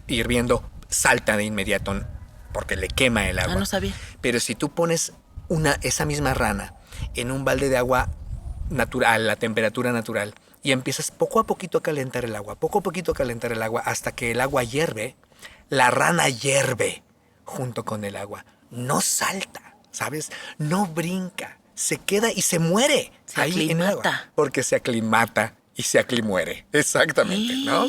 hirviendo, salta de inmediato porque le quema el agua. No sabía. Pero si tú pones esa misma rana en un balde de agua natural, la temperatura natural, y empiezas poco a poquito a calentar el agua, hasta que el agua hierve, la rana hierve junto con el agua. No salta, ¿sabes? No brinca. Se queda y se muere. Se ahí en el agua. aclimata. Porque se aclimata y se aclimuere. Exactamente, ¿no?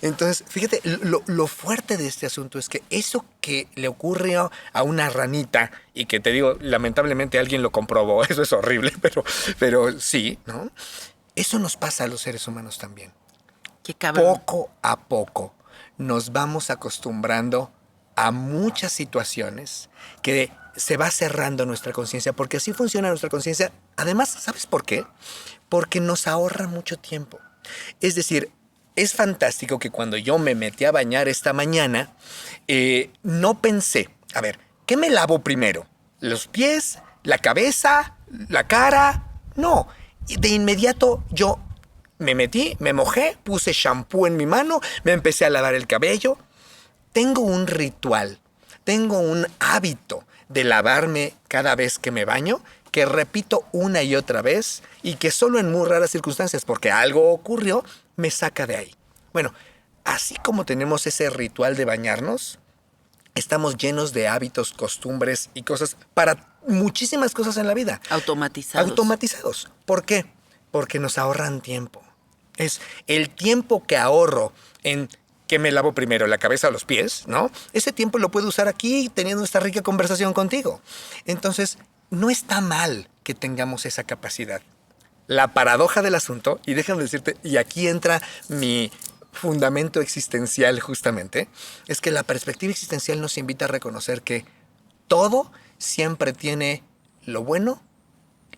Entonces, fíjate, lo fuerte de este asunto es que eso que le ocurrió a una ranita, y que te digo, lamentablemente alguien lo comprobó, eso es horrible, pero sí, ¿no? Eso nos pasa a los seres humanos también. Qué cabrón. Poco a poco nos vamos acostumbrando a muchas situaciones que se va cerrando nuestra conciencia, porque así funciona nuestra conciencia. Además, ¿sabes por qué? Porque nos ahorra mucho tiempo. Es decir, es fantástico que cuando yo me metí a bañar esta mañana, no pensé, a ver, ¿qué me lavo primero? ¿Los pies? ¿La cabeza? ¿La cara? No. De inmediato yo me metí, me mojé, puse shampoo en mi mano, me empecé a lavar el cabello. Tengo un ritual, tengo un hábito de lavarme cada vez que me baño, que repito una y otra vez, y que solo en muy raras circunstancias, porque algo ocurrió, me saca de ahí. Bueno, así como tenemos ese ritual de bañarnos, estamos llenos de hábitos, costumbres y cosas para muchísimas cosas en la vida. Automatizados. ¿Por qué? Porque nos ahorran tiempo. Es el tiempo que ahorro en ¿qué me lavo primero, la cabeza o los pies? ¿No? Ese tiempo lo puedo usar aquí teniendo esta rica conversación contigo. Entonces, no está mal que tengamos esa capacidad. La paradoja del asunto, y déjame decirte, y aquí entra mi fundamento existencial justamente, es que la perspectiva existencial nos invita a reconocer que todo siempre tiene lo bueno,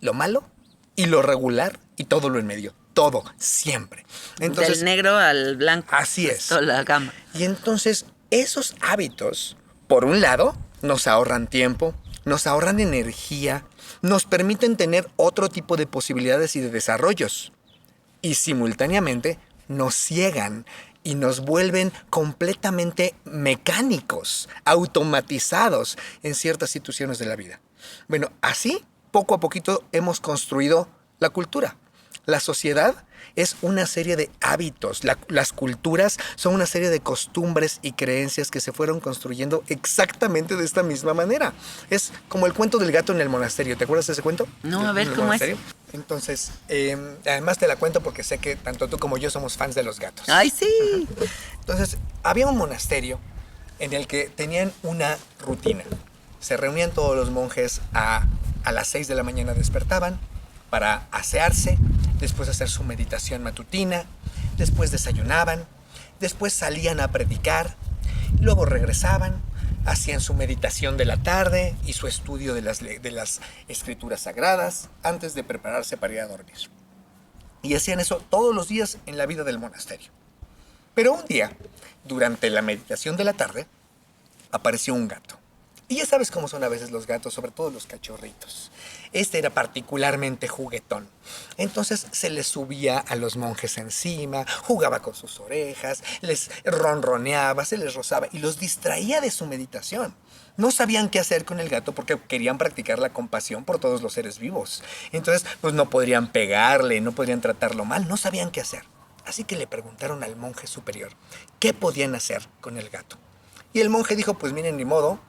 lo malo y lo regular y todo lo en medio. Todo, siempre. Entonces, del negro al blanco. Así es. Toda la gama. Y entonces, esos hábitos, por un lado, nos ahorran tiempo, nos ahorran energía, nos permiten tener otro tipo de posibilidades y de desarrollos. Y simultáneamente nos ciegan y nos vuelven completamente mecánicos, automatizados en ciertas situaciones de la vida. Bueno, así, poco a poquito, hemos construido la cultura. La sociedad es una serie de hábitos. Las culturas son una serie de costumbres y creencias que se fueron construyendo exactamente de esta misma manera. Es como el cuento del gato en el monasterio. ¿Te acuerdas de ese cuento? No, a ver, ¿cómo es? Entonces, además te la cuento porque sé que tanto tú como yo somos fans de los gatos. ¡Ay, sí! Entonces, había un monasterio en el que tenían una rutina. Se reunían todos los monjes a las 6 de la mañana, despertaban para asearse, después hacer su meditación matutina, después desayunaban, después salían a predicar, luego regresaban, hacían su meditación de la tarde y su estudio de las escrituras sagradas antes de prepararse para ir a dormir. Y hacían eso todos los días en la vida del monasterio. Pero un día, durante la meditación de la tarde, apareció un gato. Y ya sabes cómo son a veces los gatos, sobre todo los cachorritos. Este era particularmente juguetón. Entonces se les subía a los monjes encima, jugaba con sus orejas, les ronroneaba, se les rozaba y los distraía de su meditación. no sabían qué hacer con el gato porque querían practicar la compasión por todos los seres vivos. Entonces, pues no podrían pegarle, no podrían tratarlo mal, no sabían qué hacer. Así que le preguntaron al monje superior qué podían hacer con el gato. Y el monje dijo, pues miren, ni modo,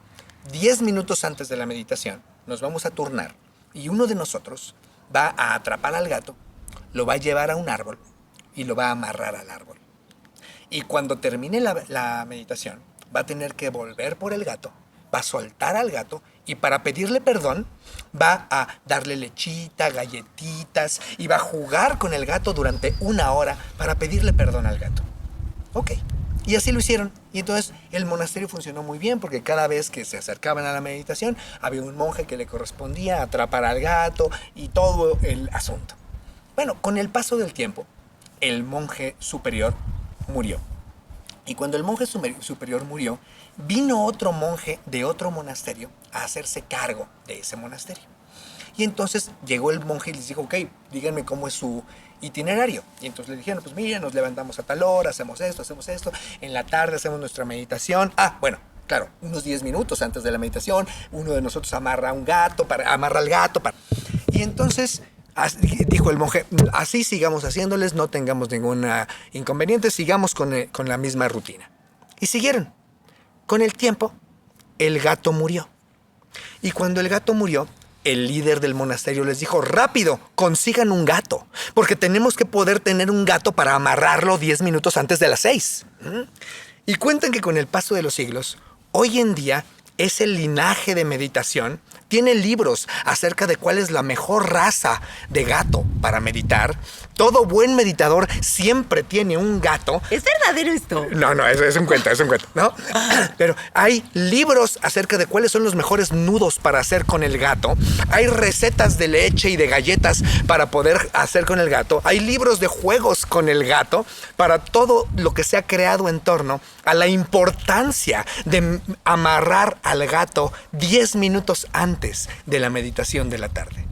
10 minutos antes de la meditación nos vamos a turnar y uno de nosotros va a atrapar al gato, lo va a llevar a un árbol y lo va a amarrar al árbol. Y cuando termine la meditación, va a tener que volver por el gato, va a soltar al gato y para pedirle perdón va a darle lechita, galletitas y va a jugar con el gato durante 1 hora para pedirle perdón al gato. Ok. Y así lo hicieron. Y entonces el monasterio funcionó muy bien porque cada vez que se acercaban a la meditación había un monje que le correspondía atrapar al gato y todo el asunto. Bueno, con el paso del tiempo, el monje superior murió. Y cuando el monje superior murió, vino otro monje de otro monasterio a hacerse cargo de ese monasterio. Y entonces llegó el monje y les dijo, ok, díganme cómo es su itinerario. Y entonces le dijeron, pues mira, nos levantamos a tal hora, hacemos esto, en la tarde hacemos nuestra meditación. Bueno, claro, unos 10 minutos antes de la meditación, uno de nosotros amarra al gato. Y entonces dijo el monje, así sigamos haciéndoles, no tengamos ningún inconveniente, sigamos con la misma rutina. Y siguieron. Con el tiempo, el gato murió. Y cuando el gato murió, el líder del monasterio les dijo, rápido, consigan un gato, porque tenemos que poder tener un gato para amarrarlo 10 minutos antes de las 6. Y cuentan que con el paso de los siglos, hoy en día, ese linaje de meditación tiene libros acerca de cuál es la mejor raza de gato para meditar. Todo buen meditador siempre tiene un gato. ¿Es verdadero esto? No, es un cuento, ¿no? Pero hay libros acerca de cuáles son los mejores nudos para hacer con el gato. Hay recetas de leche y de galletas para poder hacer con el gato. Hay libros de juegos con el gato para todo lo que se ha creado en torno a la importancia de amarrar al gato 10 minutos antes de la meditación de la tarde.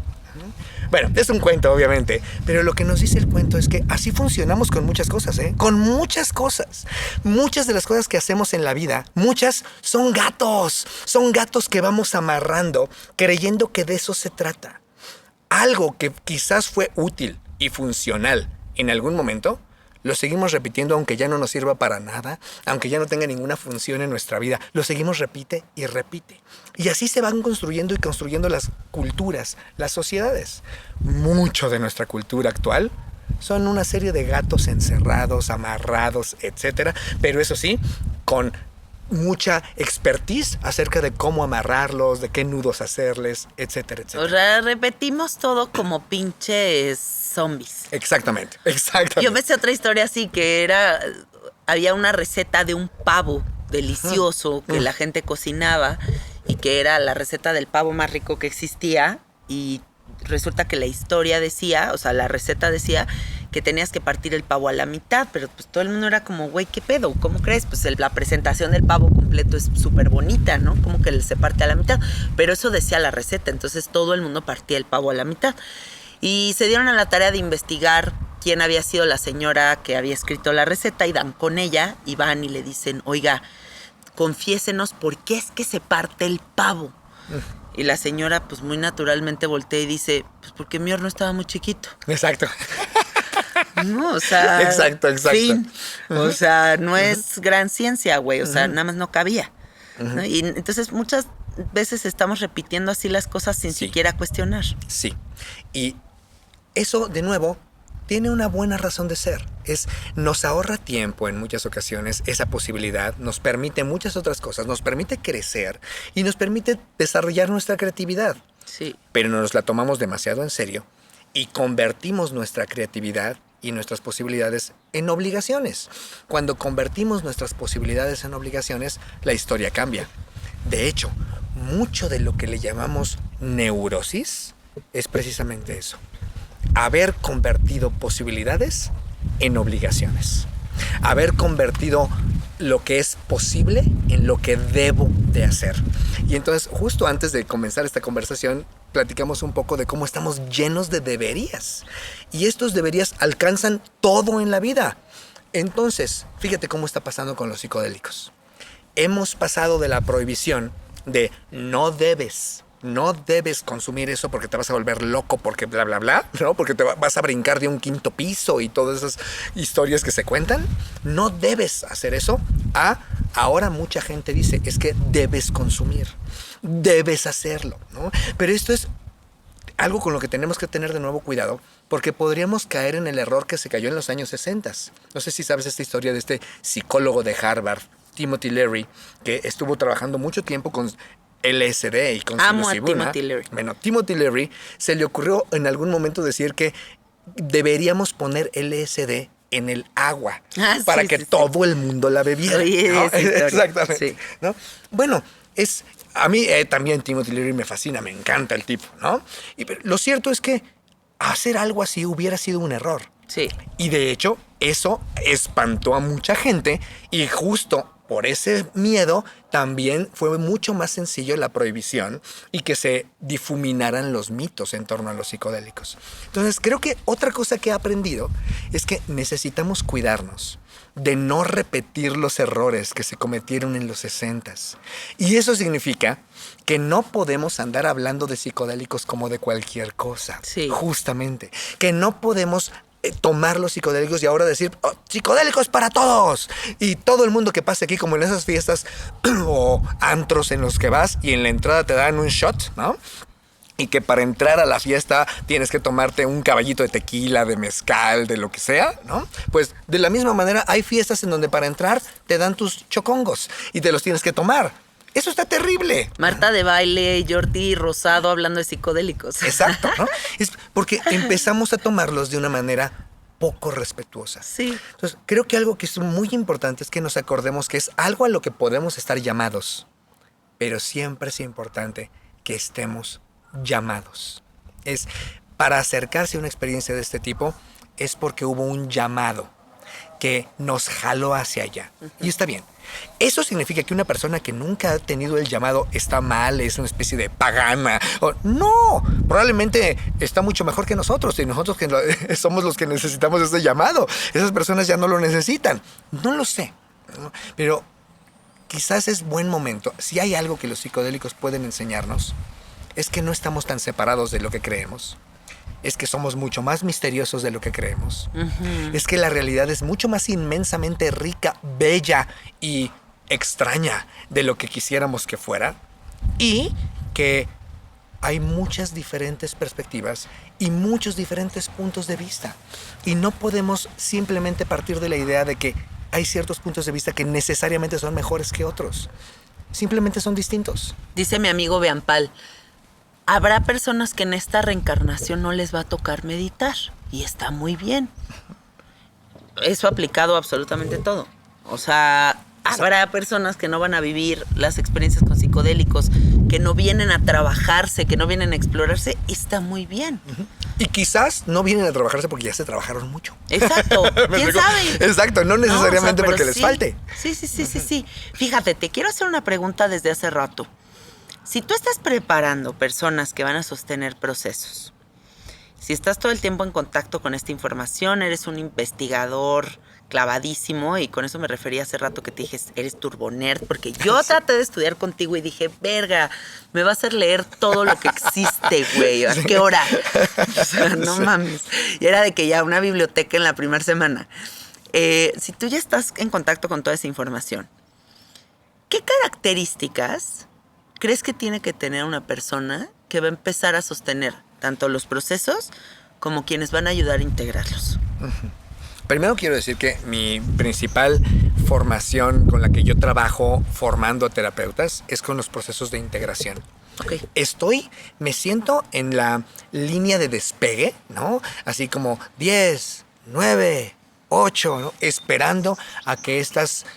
Bueno, es un cuento, obviamente, pero lo que nos dice el cuento es que así funcionamos con muchas cosas, ¿eh? Con muchas cosas. Muchas de las cosas que hacemos en la vida, muchas son gatos. Son gatos que vamos amarrando, creyendo que de eso se trata. Algo que quizás fue útil y funcional en algún momento, lo seguimos repitiendo aunque ya no nos sirva para nada, aunque ya no tenga ninguna función en nuestra vida. Lo seguimos repite y repite. Y así se van construyendo y construyendo las culturas, las sociedades. Mucho de nuestra cultura actual son una serie de gatos encerrados, amarrados, etc. Pero eso sí, con mucha expertise acerca de cómo amarrarlos, de qué nudos hacerles, etcétera, etcétera. O sea, repetimos todo como pinches zombies. Exactamente. Yo me sé otra historia así, que había una receta de un pavo delicioso que la gente cocinaba y que era la receta del pavo más rico que existía, y resulta que la historia decía, o sea, la receta decía que tenías que partir el pavo a la mitad, pero pues todo el mundo era como, güey, ¿qué pedo? ¿Cómo crees? Pues la presentación del pavo completo es súper bonita, ¿no? Como que se parte a la mitad, pero eso decía la receta, entonces todo el mundo partía el pavo a la mitad. Y se dieron a la tarea de investigar quién había sido la señora que había escrito la receta, y dan con ella y van y le dicen, oiga, confiésenos por qué es que se parte el pavo. Y la señora, pues muy naturalmente voltea y dice, pues porque mi horno estaba muy chiquito. Exacto. No, o sea... Exacto. Fin. O sea, no es gran ciencia, güey. O sea, nada más no cabía. ¿No? Y entonces muchas veces estamos repitiendo así las cosas sin siquiera cuestionar. Sí. Y eso, de nuevo, tiene una buena razón de ser. Nos ahorra tiempo en muchas ocasiones, esa posibilidad, nos permite muchas otras cosas, nos permite crecer y nos permite desarrollar nuestra creatividad. Sí. Pero nos la tomamos demasiado en serio y convertimos nuestra creatividad y nuestras posibilidades en obligaciones. Cuando convertimos nuestras posibilidades en obligaciones, la historia cambia. De hecho, mucho de lo que le llamamos neurosis es precisamente eso. Haber convertido posibilidades en obligaciones. Haber convertido lo que es posible en lo que debo de hacer. Y entonces, justo antes de comenzar esta conversación, platicamos un poco de cómo estamos llenos de deberías. Y estos deberías alcanzan todo en la vida. Entonces, fíjate cómo está pasando con los psicodélicos. Hemos pasado de la prohibición de no debes consumir eso porque te vas a volver loco, porque bla, bla, bla, ¿no? Porque vas a brincar de un quinto piso y todas esas historias que se cuentan. No debes hacer eso. Ahora mucha gente dice, es que debes consumir, debes hacerlo, ¿no? Pero esto es algo con lo que tenemos que tener de nuevo cuidado, porque podríamos caer en el error que se cayó en los años 60. No sé si sabes esta historia de este psicólogo de Harvard, Timothy Leary, que estuvo trabajando mucho tiempo con LSD y con psilocibina. Bueno, Timothy Leary se le ocurrió en algún momento decir que deberíamos poner LSD en el agua para que todo el mundo la bebiera. Oye, ¿no? Exactamente. Sí. ¿No? Bueno, a mí también Timothy Leary me fascina, me encanta el tipo, ¿no? Pero lo cierto es que hacer algo así hubiera sido un error. Sí. Y de hecho, eso espantó a mucha gente y justo por ese miedo también fue mucho más sencillo la prohibición y que se difuminaran los mitos en torno a los psicodélicos. Entonces, creo que otra cosa que he aprendido es que necesitamos cuidarnos de no repetir los errores que se cometieron en los 60s. Y eso significa que no podemos andar hablando de psicodélicos como de cualquier cosa. Sí. Justamente. Que no podemos tomar los psicodélicos y ahora decir, psicodélicos para todos. Y todo el mundo que pase aquí, como en esas fiestas o antros en los que vas y en la entrada te dan un shot, ¿no? Y que para entrar a la fiesta tienes que tomarte un caballito de tequila, de mezcal, de lo que sea, ¿no? Pues de la misma manera hay fiestas en donde para entrar te dan tus chocongos y te los tienes que tomar. Eso está terrible. Marta de Baile, Jordi Rosado hablando de psicodélicos. Exacto, ¿no? Es porque empezamos a tomarlos de una manera poco respetuosa. Sí. Entonces, creo que algo que es muy importante es que nos acordemos que es algo a lo que podemos estar llamados, pero siempre es importante que estemos llamados. Es para acercarse a una experiencia de este tipo es porque hubo un llamado que nos jaló hacia allá. Y está bien. ¿Eso significa que una persona que nunca ha tenido el llamado está mal, es una especie de pagana? No, probablemente está mucho mejor que nosotros y nosotros que somos los que necesitamos ese llamado. Esas personas ya no lo necesitan. No lo sé, ¿no? Pero quizás es buen momento. Si hay algo que los psicodélicos pueden enseñarnos, es que no estamos tan separados de lo que creemos. Es que somos mucho más misteriosos de lo que creemos. Es que la realidad es mucho más inmensamente rica, bella y extraña de lo que quisiéramos que fuera. Y que hay muchas diferentes perspectivas y muchos diferentes puntos de vista. Y no podemos simplemente partir de la idea de que hay ciertos puntos de vista que necesariamente son mejores que otros. Simplemente son distintos. Dice mi amigo Beampal, habrá personas que en esta reencarnación no les va a tocar meditar y está muy bien. Eso aplicado a absolutamente todo. O sea, habrá personas que no van a vivir las experiencias con psicodélicos, que no vienen a trabajarse, que no vienen a explorarse, está muy bien. Y quizás no vienen a trabajarse porque ya se trabajaron mucho. Exacto. ¿Quién sabe? Exacto, no necesariamente pero porque les falte. Sí. Fíjate, te quiero hacer una pregunta desde hace rato. Si tú estás preparando personas que van a sostener procesos, si estás todo el tiempo en contacto con esta información, eres un investigador clavadísimo, y con eso me refería hace rato que te dije, eres turbonerd, porque yo traté de estudiar contigo y dije, verga, me va a hacer leer todo lo que existe, güey, ¿a qué hora? O sea, no mames. Y era de que ya una biblioteca en la primera semana. Si tú ya estás en contacto con toda esa información, ¿qué características crees que tiene que tener una persona que va a empezar a sostener tanto los procesos como quienes van a ayudar a integrarlos? Primero quiero decir que mi principal formación con la que yo trabajo formando a terapeutas es con los procesos de integración. Okay. Me siento en la línea de despegue, ¿no? Así como 10, 9, 8, ¿no? Esperando a que estas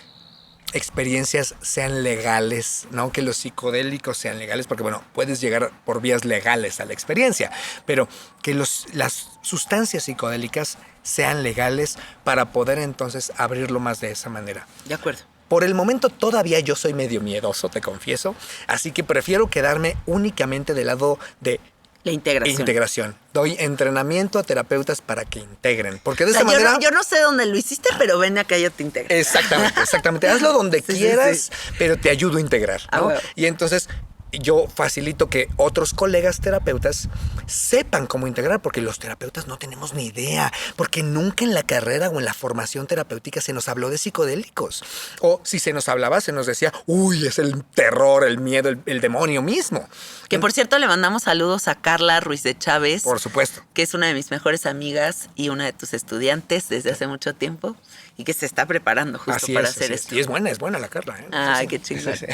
experiencias sean legales, ¿no? Que los psicodélicos sean legales, porque bueno, puedes llegar por vías legales a la experiencia, pero que las sustancias psicodélicas sean legales para poder entonces abrirlo más de esa manera. De acuerdo. Por el momento todavía yo soy medio miedoso, te confieso, así que prefiero quedarme únicamente del lado de La integración. Integración. Doy entrenamiento a terapeutas para que integren. Porque de esa Yo manera... no, yo no sé dónde lo hiciste, pero ven acá, yo te integro. Exactamente. Hazlo donde Sí, quieras, sí. pero te ayudo a integrar, ¿no? Bueno. Y entonces yo facilito que otros colegas terapeutas sepan cómo integrar, porque los terapeutas no tenemos ni idea, porque nunca en la carrera o en la formación terapéutica se nos habló de psicodélicos. O si se nos hablaba, se nos decía, uy, es el terror, el miedo, el demonio mismo. Que por cierto, le mandamos saludos a Carla Ruiz de Chávez, Por supuesto. que es una de mis mejores amigas y una de tus estudiantes desde hace mucho tiempo y que se está preparando justo para hacer esto. Y es buena la Carla. ¿eh? Ay, qué chingón. Sí.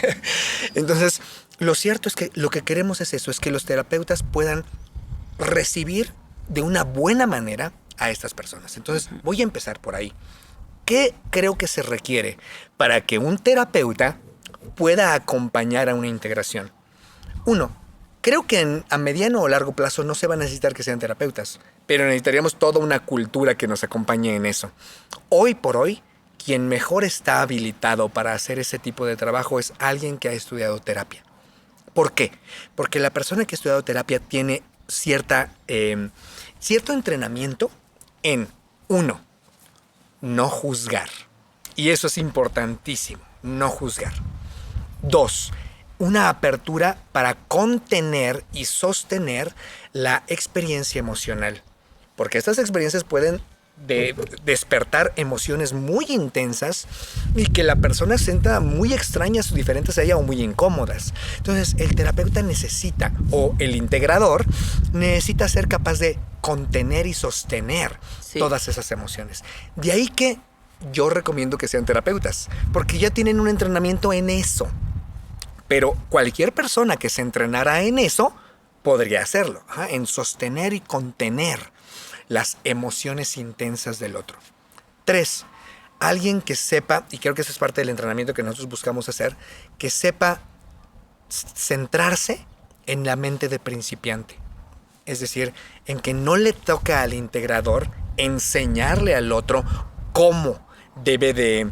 Entonces, lo cierto es que lo que queremos es eso, es que los terapeutas puedan recibir de una buena manera a estas personas. Entonces, voy a empezar por ahí. ¿Qué creo que se requiere para que un terapeuta pueda acompañar a una integración? Uno, creo que a mediano o largo plazo no se va a necesitar que sean terapeutas, pero necesitaríamos toda una cultura que nos acompañe en eso. Hoy por hoy, quien mejor está habilitado para hacer ese tipo de trabajo es alguien que ha estudiado terapia. ¿Por qué? Porque la persona que ha estudiado terapia tiene cierto entrenamiento en, uno, no juzgar. Y eso es importantísimo, no juzgar. Dos, una apertura para contener y sostener la experiencia emocional. Porque estas experiencias pueden despertar emociones muy intensas y que la persona sienta muy extrañas o diferentes a ella o muy incómodas. Entonces el terapeuta necesita, o el integrador necesita ser capaz de contener y sostener todas esas emociones. De ahí que yo recomiendo que sean terapeutas, porque ya tienen un entrenamiento en eso. Pero cualquier persona que se entrenara en eso podría hacerlo, en sostener y contener las emociones intensas del otro. 3, alguien que sepa, y creo que eso es parte del entrenamiento que nosotros buscamos hacer, que sepa centrarse en la mente de principiante. Es decir, en que no le toca al integrador enseñarle al otro cómo debe de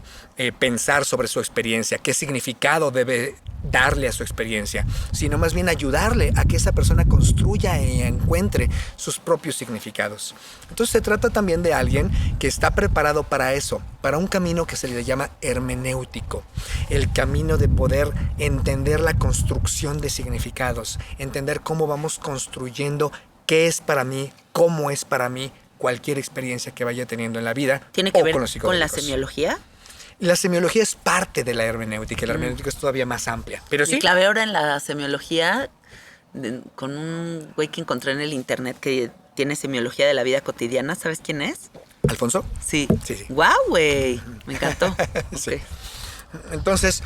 pensar sobre su experiencia, qué significado debe darle a su experiencia, sino más bien ayudarle a que esa persona construya y encuentre sus propios significados. Entonces se trata también de alguien que está preparado para eso, para un camino que se le llama hermenéutico, el camino de poder entender la construcción de significados, entender cómo vamos construyendo qué es para mí, cómo es para mí cualquier experiencia que vaya teniendo en la vida. ¿Tiene que ver con la semiología? La semiología es parte de la hermenéutica. La hermenéutica es todavía más amplia. Pero sí. Me clavé ahora en la semiología con un güey que encontré en el internet que tiene semiología de la vida cotidiana. ¿Sabes quién es? ¿Alfonso? Sí. Sí. ¡Guau, güey! Me encantó. Sí. Okay. Entonces,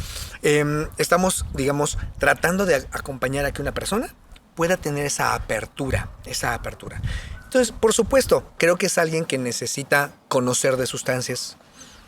estamos, digamos, tratando de acompañar a que una persona pueda tener esa apertura. Entonces, por supuesto, creo que es alguien que necesita conocer de sustancias,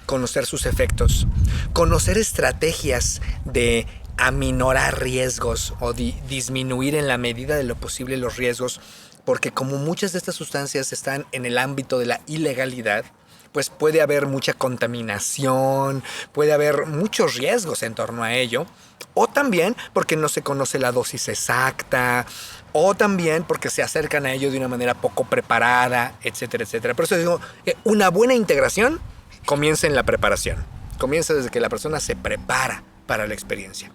conocer sus efectos, conocer estrategias de aminorar riesgos o disminuir en la medida de lo posible los riesgos, porque como muchas de estas sustancias están en el ámbito de la ilegalidad, pues puede haber mucha contaminación, puede haber muchos riesgos en torno a ello, o también porque no se conoce la dosis exacta, o también porque se acercan a ello de una manera poco preparada, etcétera, etcétera. Por eso digo, una buena integración comienza en la preparación. Comienza desde que la persona se prepara para la experiencia.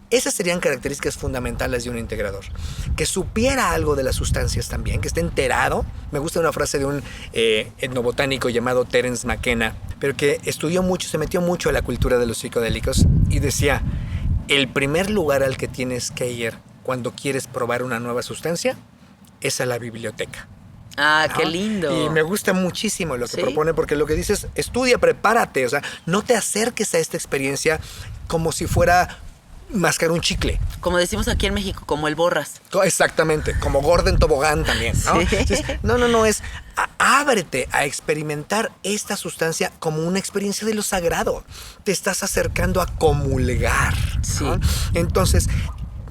Esas serían características fundamentales de un integrador. Que supiera algo de las sustancias también, que esté enterado. Me gusta una frase de un etnobotánico llamado Terence McKenna, pero que estudió mucho, se metió mucho a la cultura de los psicodélicos y decía, el primer lugar al que tienes que ir cuando quieres probar una nueva sustancia es a la biblioteca. Ah, qué lindo. Y me gusta muchísimo lo que propone, porque lo que dice es, estudia, prepárate, o sea, no te acerques a esta experiencia como si fuera mascar un chicle. Como decimos aquí en México, como el borras. Exactamente, como Gordon Tobogán también, ¿no? Sí. Entonces, no, es ábrete a experimentar esta sustancia como una experiencia de lo sagrado. Te estás acercando a comulgar, ¿no? Sí. Entonces,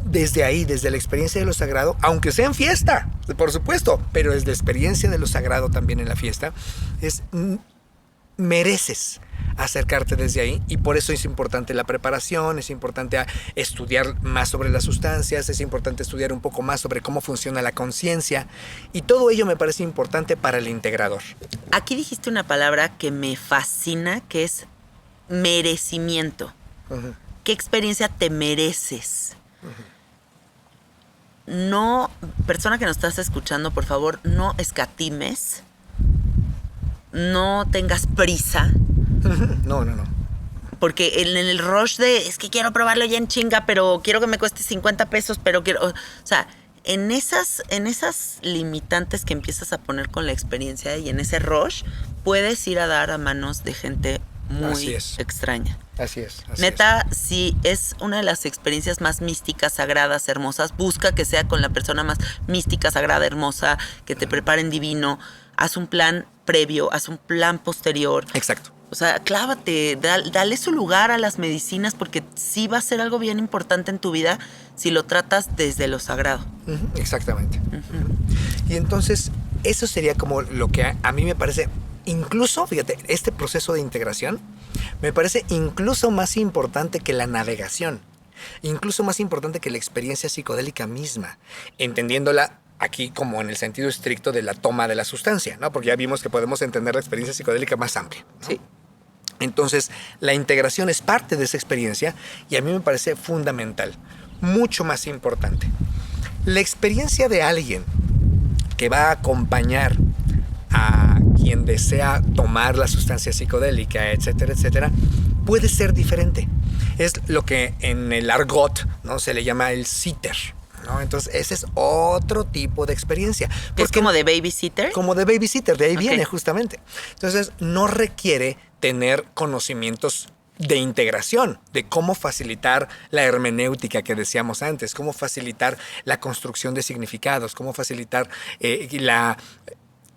desde ahí, desde la experiencia de lo sagrado, aunque sea en fiesta, por supuesto, pero desde la experiencia de lo sagrado también en la fiesta, mereces acercarte desde ahí, y por eso es importante la preparación, es importante estudiar más sobre las sustancias, es importante estudiar un poco más sobre cómo funciona la conciencia, y todo ello me parece importante para el integrador. Aquí dijiste una palabra que me fascina, que es merecimiento. Uh-huh. ¿Qué experiencia te mereces? No, persona que nos estás escuchando, por favor, no escatimes, no tengas prisa. No. Porque en el rush de, es que quiero probarlo ya en chinga, pero quiero que me cueste 50 pesos, pero quiero... O sea, en esas limitantes que empiezas a poner con la experiencia y en ese rush, puedes ir a dar a manos de gente muy extraña. Así es. Neta, si es una de las experiencias más místicas, sagradas, hermosas, busca que sea con la persona más mística, sagrada, hermosa, que te preparen divino. Haz un plan previo, haz un plan posterior. Exacto. O sea, clávate, dale su lugar a las medicinas porque sí va a ser algo bien importante en tu vida si lo tratas desde lo sagrado. Exactamente. Y entonces, eso sería como lo que a mí me parece, incluso, fíjate, este proceso de integración me parece incluso más importante que la navegación, incluso más importante que la experiencia psicodélica misma, entendiéndola aquí como en el sentido estricto de la toma de la sustancia, ¿no? Porque ya vimos que podemos entender la experiencia psicodélica más amplia, ¿no? Sí. Entonces, la integración es parte de esa experiencia y a mí me parece fundamental, mucho más importante. La experiencia de alguien que va a acompañar a quien desea tomar la sustancia psicodélica, etcétera, etcétera, puede ser diferente. Es lo que en el argot, ¿no?, se le llama el sitter, ¿no? Entonces, ese es otro tipo de experiencia. ¿Es como de babysitter? Como de babysitter, de ahí viene justamente. Entonces, no requiere tener conocimientos de integración, de cómo facilitar la hermenéutica que decíamos antes, cómo facilitar la construcción de significados, cómo facilitar la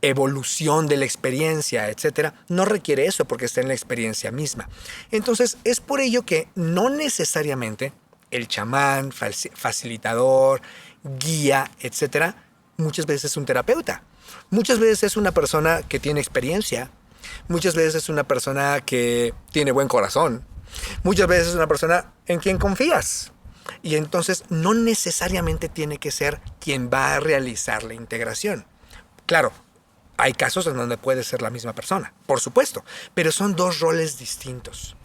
evolución de la experiencia, etcétera. No requiere eso porque está en la experiencia misma. Entonces, es por ello que no necesariamente el chamán, facilitador, guía, etcétera, muchas veces es un terapeuta. Muchas veces es una persona que tiene experiencia. Muchas veces es una persona que tiene buen corazón. Muchas veces es una persona en quien confías. Y entonces no necesariamente tiene que ser quien va a realizar la integración. Claro, hay casos en donde puede ser la misma persona, por supuesto, pero son dos roles distintos.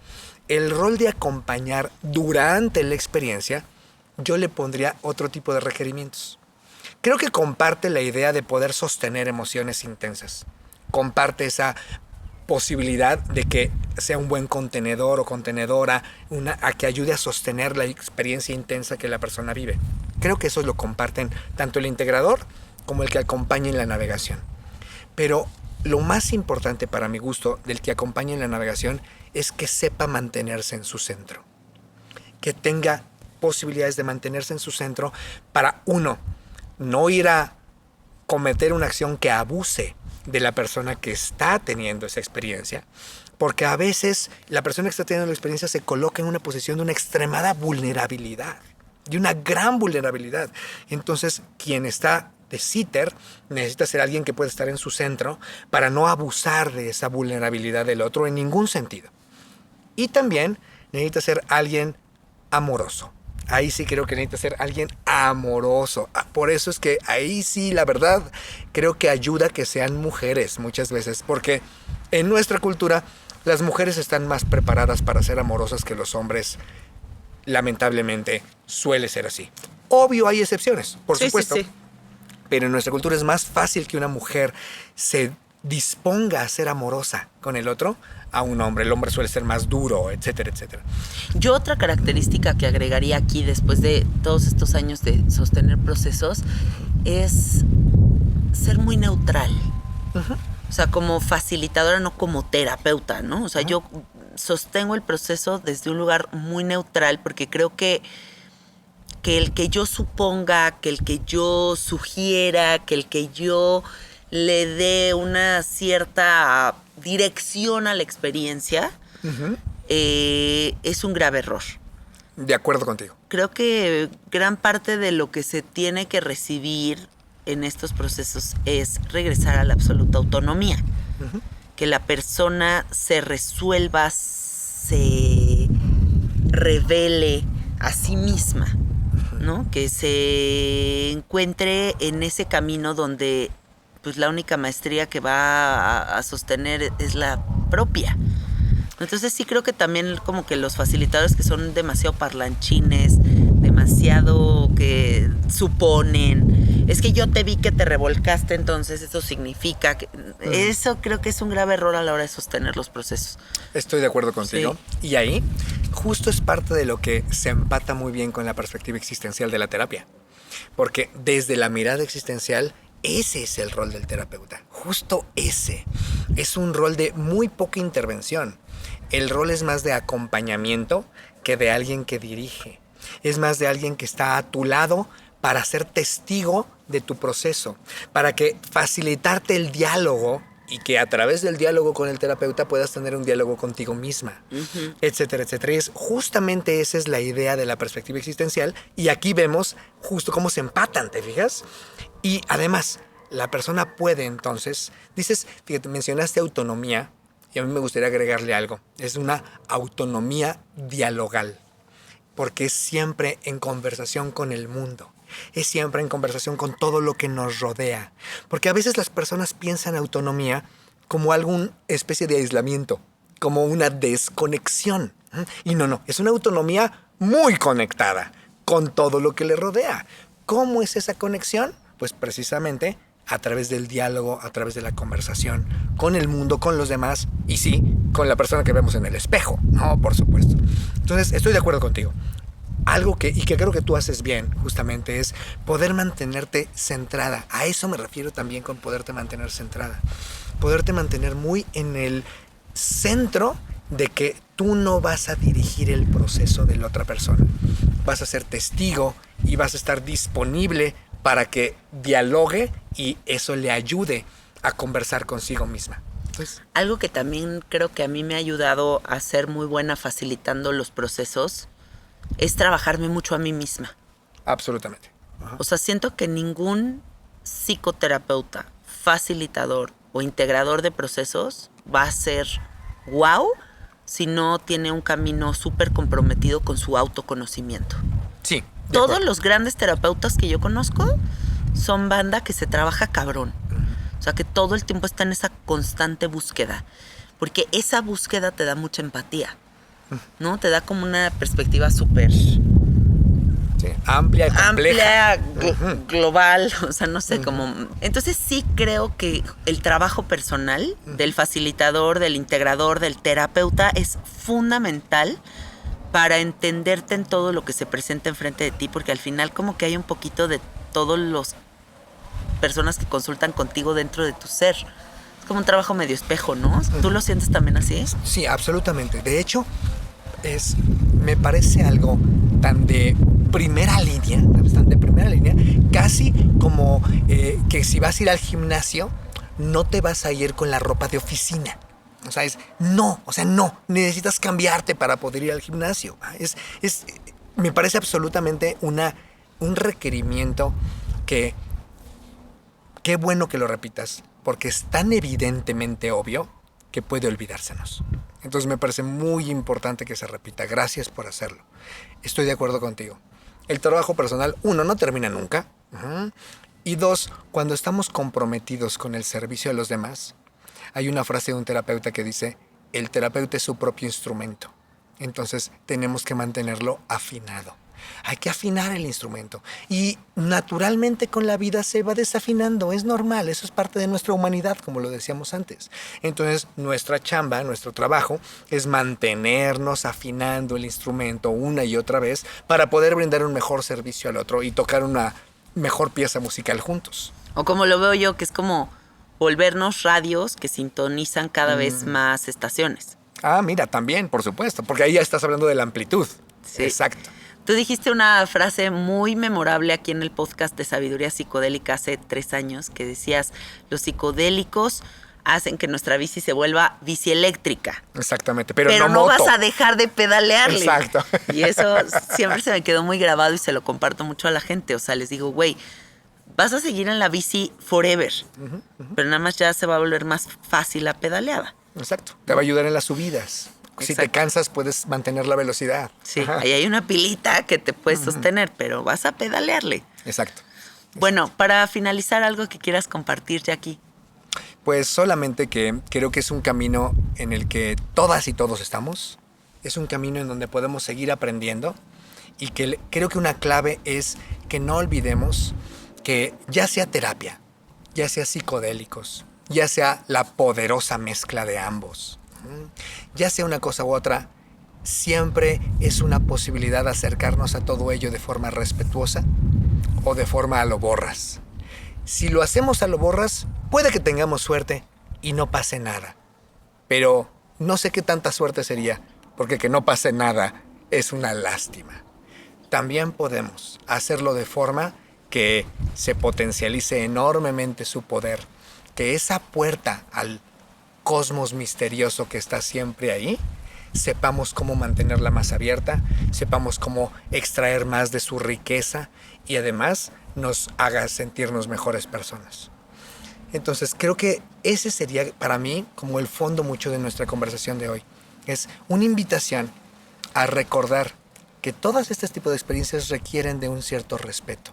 El rol de acompañar durante la experiencia, yo le pondría otro tipo de requerimientos. Creo que comparte la idea de poder sostener emociones intensas. Comparte esa posibilidad de que sea un buen contenedor o contenedora, a que ayude a sostener la experiencia intensa que la persona vive. Creo que eso lo comparten tanto el integrador como el que acompaña en la navegación. Pero lo más importante para mi gusto del que acompaña en la navegación es que sepa mantenerse en su centro. Que tenga posibilidades de mantenerse en su centro para, uno, no ir a cometer una acción que abuse de la persona que está teniendo esa experiencia, porque a veces la persona que está teniendo la experiencia se coloca en una posición de una extremada vulnerabilidad, de una gran vulnerabilidad. Entonces, quien está de sitter necesita ser alguien que pueda estar en su centro para no abusar de esa vulnerabilidad del otro en ningún sentido. Y también necesita ser alguien amoroso. Ahí sí creo que necesita ser alguien amoroso. Por eso es que ahí sí, la verdad, creo que ayuda que sean mujeres muchas veces. Porque en nuestra cultura, las mujeres están más preparadas para ser amorosas que los hombres. Lamentablemente, suele ser así. Obvio, hay excepciones, por supuesto. Sí. Pero en nuestra cultura es más fácil que una mujer se disponga a ser amorosa con el otro a un hombre. El hombre suele ser más duro, etcétera, etcétera. Yo otra característica que agregaría aquí después de todos estos años de sostener procesos es ser muy neutral. Uh-huh. O sea, como facilitadora, no como terapeuta, ¿no? O sea, yo sostengo el proceso desde un lugar muy neutral porque creo que el que yo suponga, que el que yo sugiera, que el que yo le dé una cierta dirección a la experiencia, uh-huh, es un grave error. De acuerdo contigo. Creo que gran parte de lo que se tiene que recibir en estos procesos es regresar a la absoluta autonomía. Uh-huh. que la persona se resuelva, se revele a sí misma, ¿no? Que se encuentre en ese camino donde pues la única maestría que va a sostener es la propia. Entonces sí creo que también como que los facilitadores que son demasiado parlanchines, demasiado que suponen, es que yo te vi que te revolcaste, entonces eso significa que... Eso creo que es un grave error a la hora de sostener los procesos. Estoy de acuerdo contigo. Sí. Y ahí justo es parte de lo que se empata muy bien con la perspectiva existencial de la terapia. Porque desde la mirada existencial, ese es el rol del terapeuta. Justo ese. Es un rol de muy poca intervención. El rol es más de acompañamiento que de alguien que dirige. Es más de alguien que está a tu lado para ser testigo de tu proceso, para que facilitarte el diálogo y que a través del diálogo con el terapeuta puedas tener un diálogo contigo misma, etcétera, etcétera. Y justamente esa es la idea de la perspectiva existencial y aquí vemos justo cómo se empatan, ¿te fijas? Y además, la persona puede entonces, dices, fíjate, mencionaste autonomía y a mí me gustaría agregarle algo. Es una autonomía dialogal, porque es siempre en conversación con el mundo. Es siempre en conversación con todo lo que nos rodea. Porque a veces las personas piensan autonomía como alguna especie de aislamiento, como una desconexión. Y no, es una autonomía muy conectada con todo lo que le rodea. ¿Cómo es esa conexión? Pues precisamente a través del diálogo, a través de la conversación con el mundo, con los demás y sí, con la persona que vemos en el espejo, ¿no? Por supuesto. Entonces, estoy de acuerdo contigo. Algo que creo que tú haces bien, justamente, es poder mantenerte centrada. A eso me refiero también con poderte mantener centrada. Poderte mantener muy en el centro de que tú no vas a dirigir el proceso de la otra persona. Vas a ser testigo y vas a estar disponible para que dialogue y eso le ayude a conversar consigo misma. Entonces, algo que también creo que a mí me ha ayudado a ser muy buena facilitando los procesos es trabajarme mucho a mí misma. Absolutamente. Ajá. O sea, siento que ningún psicoterapeuta, facilitador o integrador de procesos va a ser wow si no tiene un camino súper comprometido con su autoconocimiento. Sí. Todos los grandes terapeutas que yo conozco son banda que se trabaja cabrón. O sea, que todo el tiempo está en esa constante búsqueda. Porque esa búsqueda te da mucha empatía, ¿no? Te da como una perspectiva súper... Sí, amplia, compleja. Global, o sea, no sé, como... Entonces sí creo que el trabajo personal del facilitador, del integrador, del terapeuta es fundamental para entenderte en todo lo que se presenta enfrente de ti, porque al final como que hay un poquito de todos los personas que consultan contigo dentro de tu ser. Es como un trabajo medio espejo, ¿no? ¿Tú lo sientes también así? Sí, absolutamente. De hecho, me parece algo tan de primera línea, casi como que si vas a ir al gimnasio, no te vas a ir con la ropa de oficina. O sea, no, necesitas cambiarte para poder ir al gimnasio. Me parece absolutamente un requerimiento que, qué bueno que lo repitas, porque es tan evidentemente obvio que puede olvidársenos. Entonces me parece muy importante que se repita. Gracias por hacerlo. Estoy de acuerdo contigo. El trabajo personal, 1, no termina nunca. Y 2, cuando estamos comprometidos con el servicio a los demás, hay una frase de un terapeuta que dice, el terapeuta es su propio instrumento. Entonces tenemos que mantenerlo afinado. Hay que afinar el instrumento. Y naturalmente con la vida se va desafinando. Es normal, eso es parte de nuestra humanidad, como lo decíamos antes. Entonces nuestra chamba, nuestro trabajo, es mantenernos afinando el instrumento una y otra vez para poder brindar un mejor servicio al otro y tocar una mejor pieza musical juntos. O como lo veo yo, que es como volvernos radios que sintonizan cada vez más estaciones. Ah, mira, también, por supuesto, porque ahí ya estás hablando de la amplitud. Sí. Exacto. Tú dijiste una frase muy memorable aquí en el podcast de Sabiduría Psicodélica hace 3 años, que decías, los psicodélicos hacen que nuestra bici se vuelva bici eléctrica. Exactamente, pero no moto. vas a dejar de pedalearle. Exacto. Y eso siempre se me quedó muy grabado y se lo comparto mucho a la gente. O sea, les digo, güey, vas a seguir en la bici forever, pero nada más ya se va a volver más fácil la pedaleada. Exacto. Te va a ayudar en las subidas. Si te cansas, puedes mantener la velocidad. Sí, Ajá. ahí hay una pilita que te puede sostener, pero vas a pedalearle. Exacto. Bueno, para finalizar, algo que quieras compartir, Jackie. Pues solamente que creo que es un camino en el que todas y todos estamos. Es un camino en donde podemos seguir aprendiendo y que creo que una clave es que no olvidemos que ya sea terapia, ya sea psicodélicos, ya sea la poderosa mezcla de ambos, ya sea una cosa u otra, siempre es una posibilidad de acercarnos a todo ello de forma respetuosa o de forma a lo borras. Si lo hacemos a lo borras, puede que tengamos suerte y no pase nada. Pero no sé qué tanta suerte sería, porque que no pase nada es una lástima. También podemos hacerlo de forma que se potencialice enormemente su poder, que esa puerta al cosmos misterioso que está siempre ahí, sepamos cómo mantenerla más abierta, sepamos cómo extraer más de su riqueza y además nos haga sentirnos mejores personas. Entonces creo que ese sería para mí como el fondo mucho de nuestra conversación de hoy. Es una invitación a recordar que todas este tipo de experiencias requieren de un cierto respeto.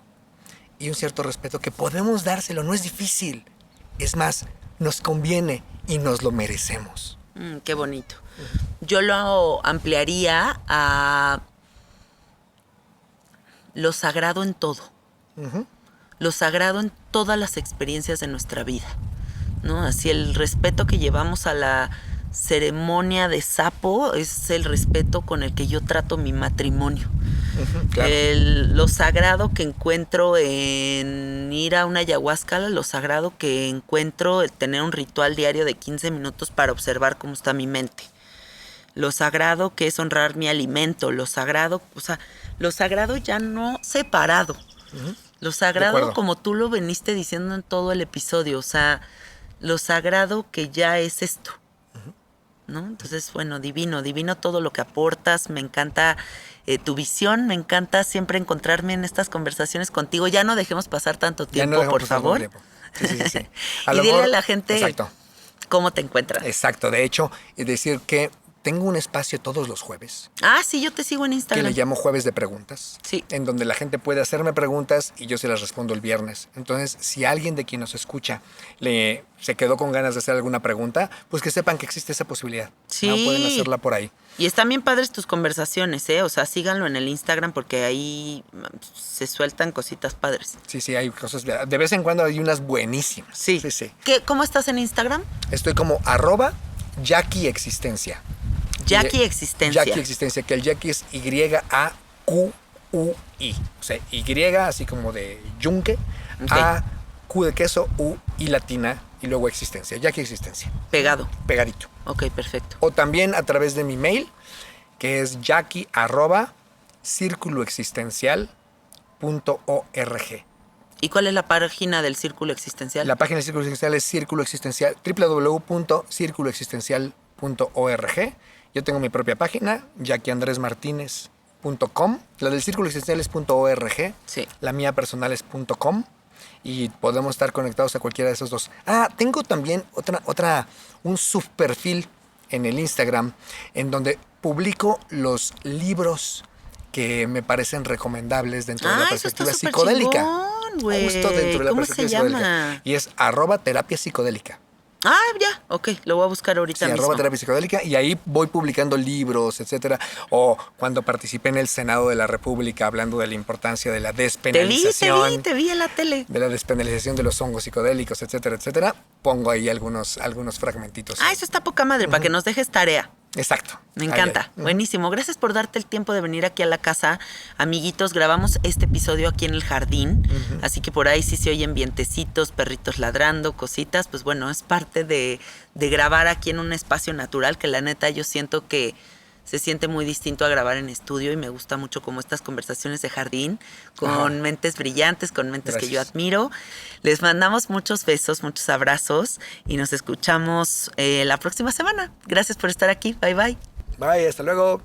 Y un cierto respeto que podemos dárselo, no es difícil. Es más, nos conviene y nos lo merecemos. Qué bonito. Yo lo ampliaría a lo sagrado en todo. Lo sagrado en todas las experiencias de nuestra vida, ¿no? Así el respeto que llevamos a la ceremonia de sapo es el respeto con el que yo trato mi matrimonio. Claro. Lo sagrado que encuentro en ir a una ayahuasca, lo sagrado que encuentro en tener un ritual diario de 15 minutos para observar cómo está mi mente. Lo sagrado que es honrar mi alimento, lo sagrado ya no separado. Lo sagrado como tú lo veniste diciendo en todo el episodio, o sea, lo sagrado que ya es esto, ¿no? Entonces, bueno, divino todo lo que aportas, me encanta tu visión, me encanta siempre encontrarme en estas conversaciones contigo. Ya no dejemos pasar tanto tiempo, por favor. Sí. Y dile a la gente exacto. cómo te encuentras. Exacto, de hecho, es decir que tengo un espacio todos los jueves. Ah, sí, yo te sigo en Que Instagram. le llamo Jueves de Preguntas. Sí. En donde la gente puede hacerme preguntas y yo se las respondo el viernes. Entonces, si alguien de quien nos escucha se quedó con ganas de hacer alguna pregunta, pues que sepan que existe esa posibilidad. Sí. ¿No? Pueden hacerla por ahí. Y están bien padres tus conversaciones, ¿eh? O sea, síganlo en el Instagram porque ahí se sueltan cositas padres. Sí, hay cosas. De vez en cuando hay unas buenísimas. Sí. ¿Cómo estás en Instagram? Estoy como @JackieExistencia. Jackie Existencia. Jackie Existencia, que el Jackie es YAQUI. O sea, Y así como de yunque, Okay. A, Q de queso, U y latina, y luego Existencia. Jackie Existencia. Pegado. Pegadito. Ok, perfecto. O también a través de mi mail, que es jackie@circuloexistencial.org. ¿Y cuál es la página del Círculo Existencial? La página de Círculo Existencial es www.circuloexistencial.org. Yo tengo mi propia página, jackieandresmartinez.com. La del Círculo Existencial es .org. Sí. La mía personal es .com. Y podemos estar conectados a cualquiera de esos dos. Ah, tengo también un subperfil en el Instagram en donde publico los libros que me parecen recomendables dentro de la perspectiva eso está psicodélica. Chingón, güey. Justo dentro de la ¿Cómo perspectiva se psicodélica. llama? Y es @terapia psicodélica. Ah, ya. Ok, lo voy a buscar ahorita Sí, mismo. @terapia psicodélica, y ahí voy publicando libros, etcétera. O cuando participé en el Senado de la República hablando de la importancia de la despenalización. Te vi en la tele. De la despenalización de los hongos psicodélicos, etcétera, etcétera. Pongo ahí algunos fragmentitos. Ah, eso está poca madre, para que nos dejes tarea. Exacto. Me Ahí, encanta, ahí. buenísimo. Gracias por darte el tiempo de venir aquí a la casa. Amiguitos, grabamos este episodio aquí en el jardín, así que por ahí sí se oyen vientecitos, perritos ladrando, cositas. Pues bueno, es parte de grabar aquí en un espacio natural que la neta yo siento que se siente muy distinto a grabar en estudio y me gusta mucho como estas conversaciones de jardín con mentes brillantes, con mentes que yo admiro. Les mandamos muchos besos, muchos abrazos y nos escuchamos la próxima semana. Gracias por estar aquí. Bye, bye. Bye, hasta luego.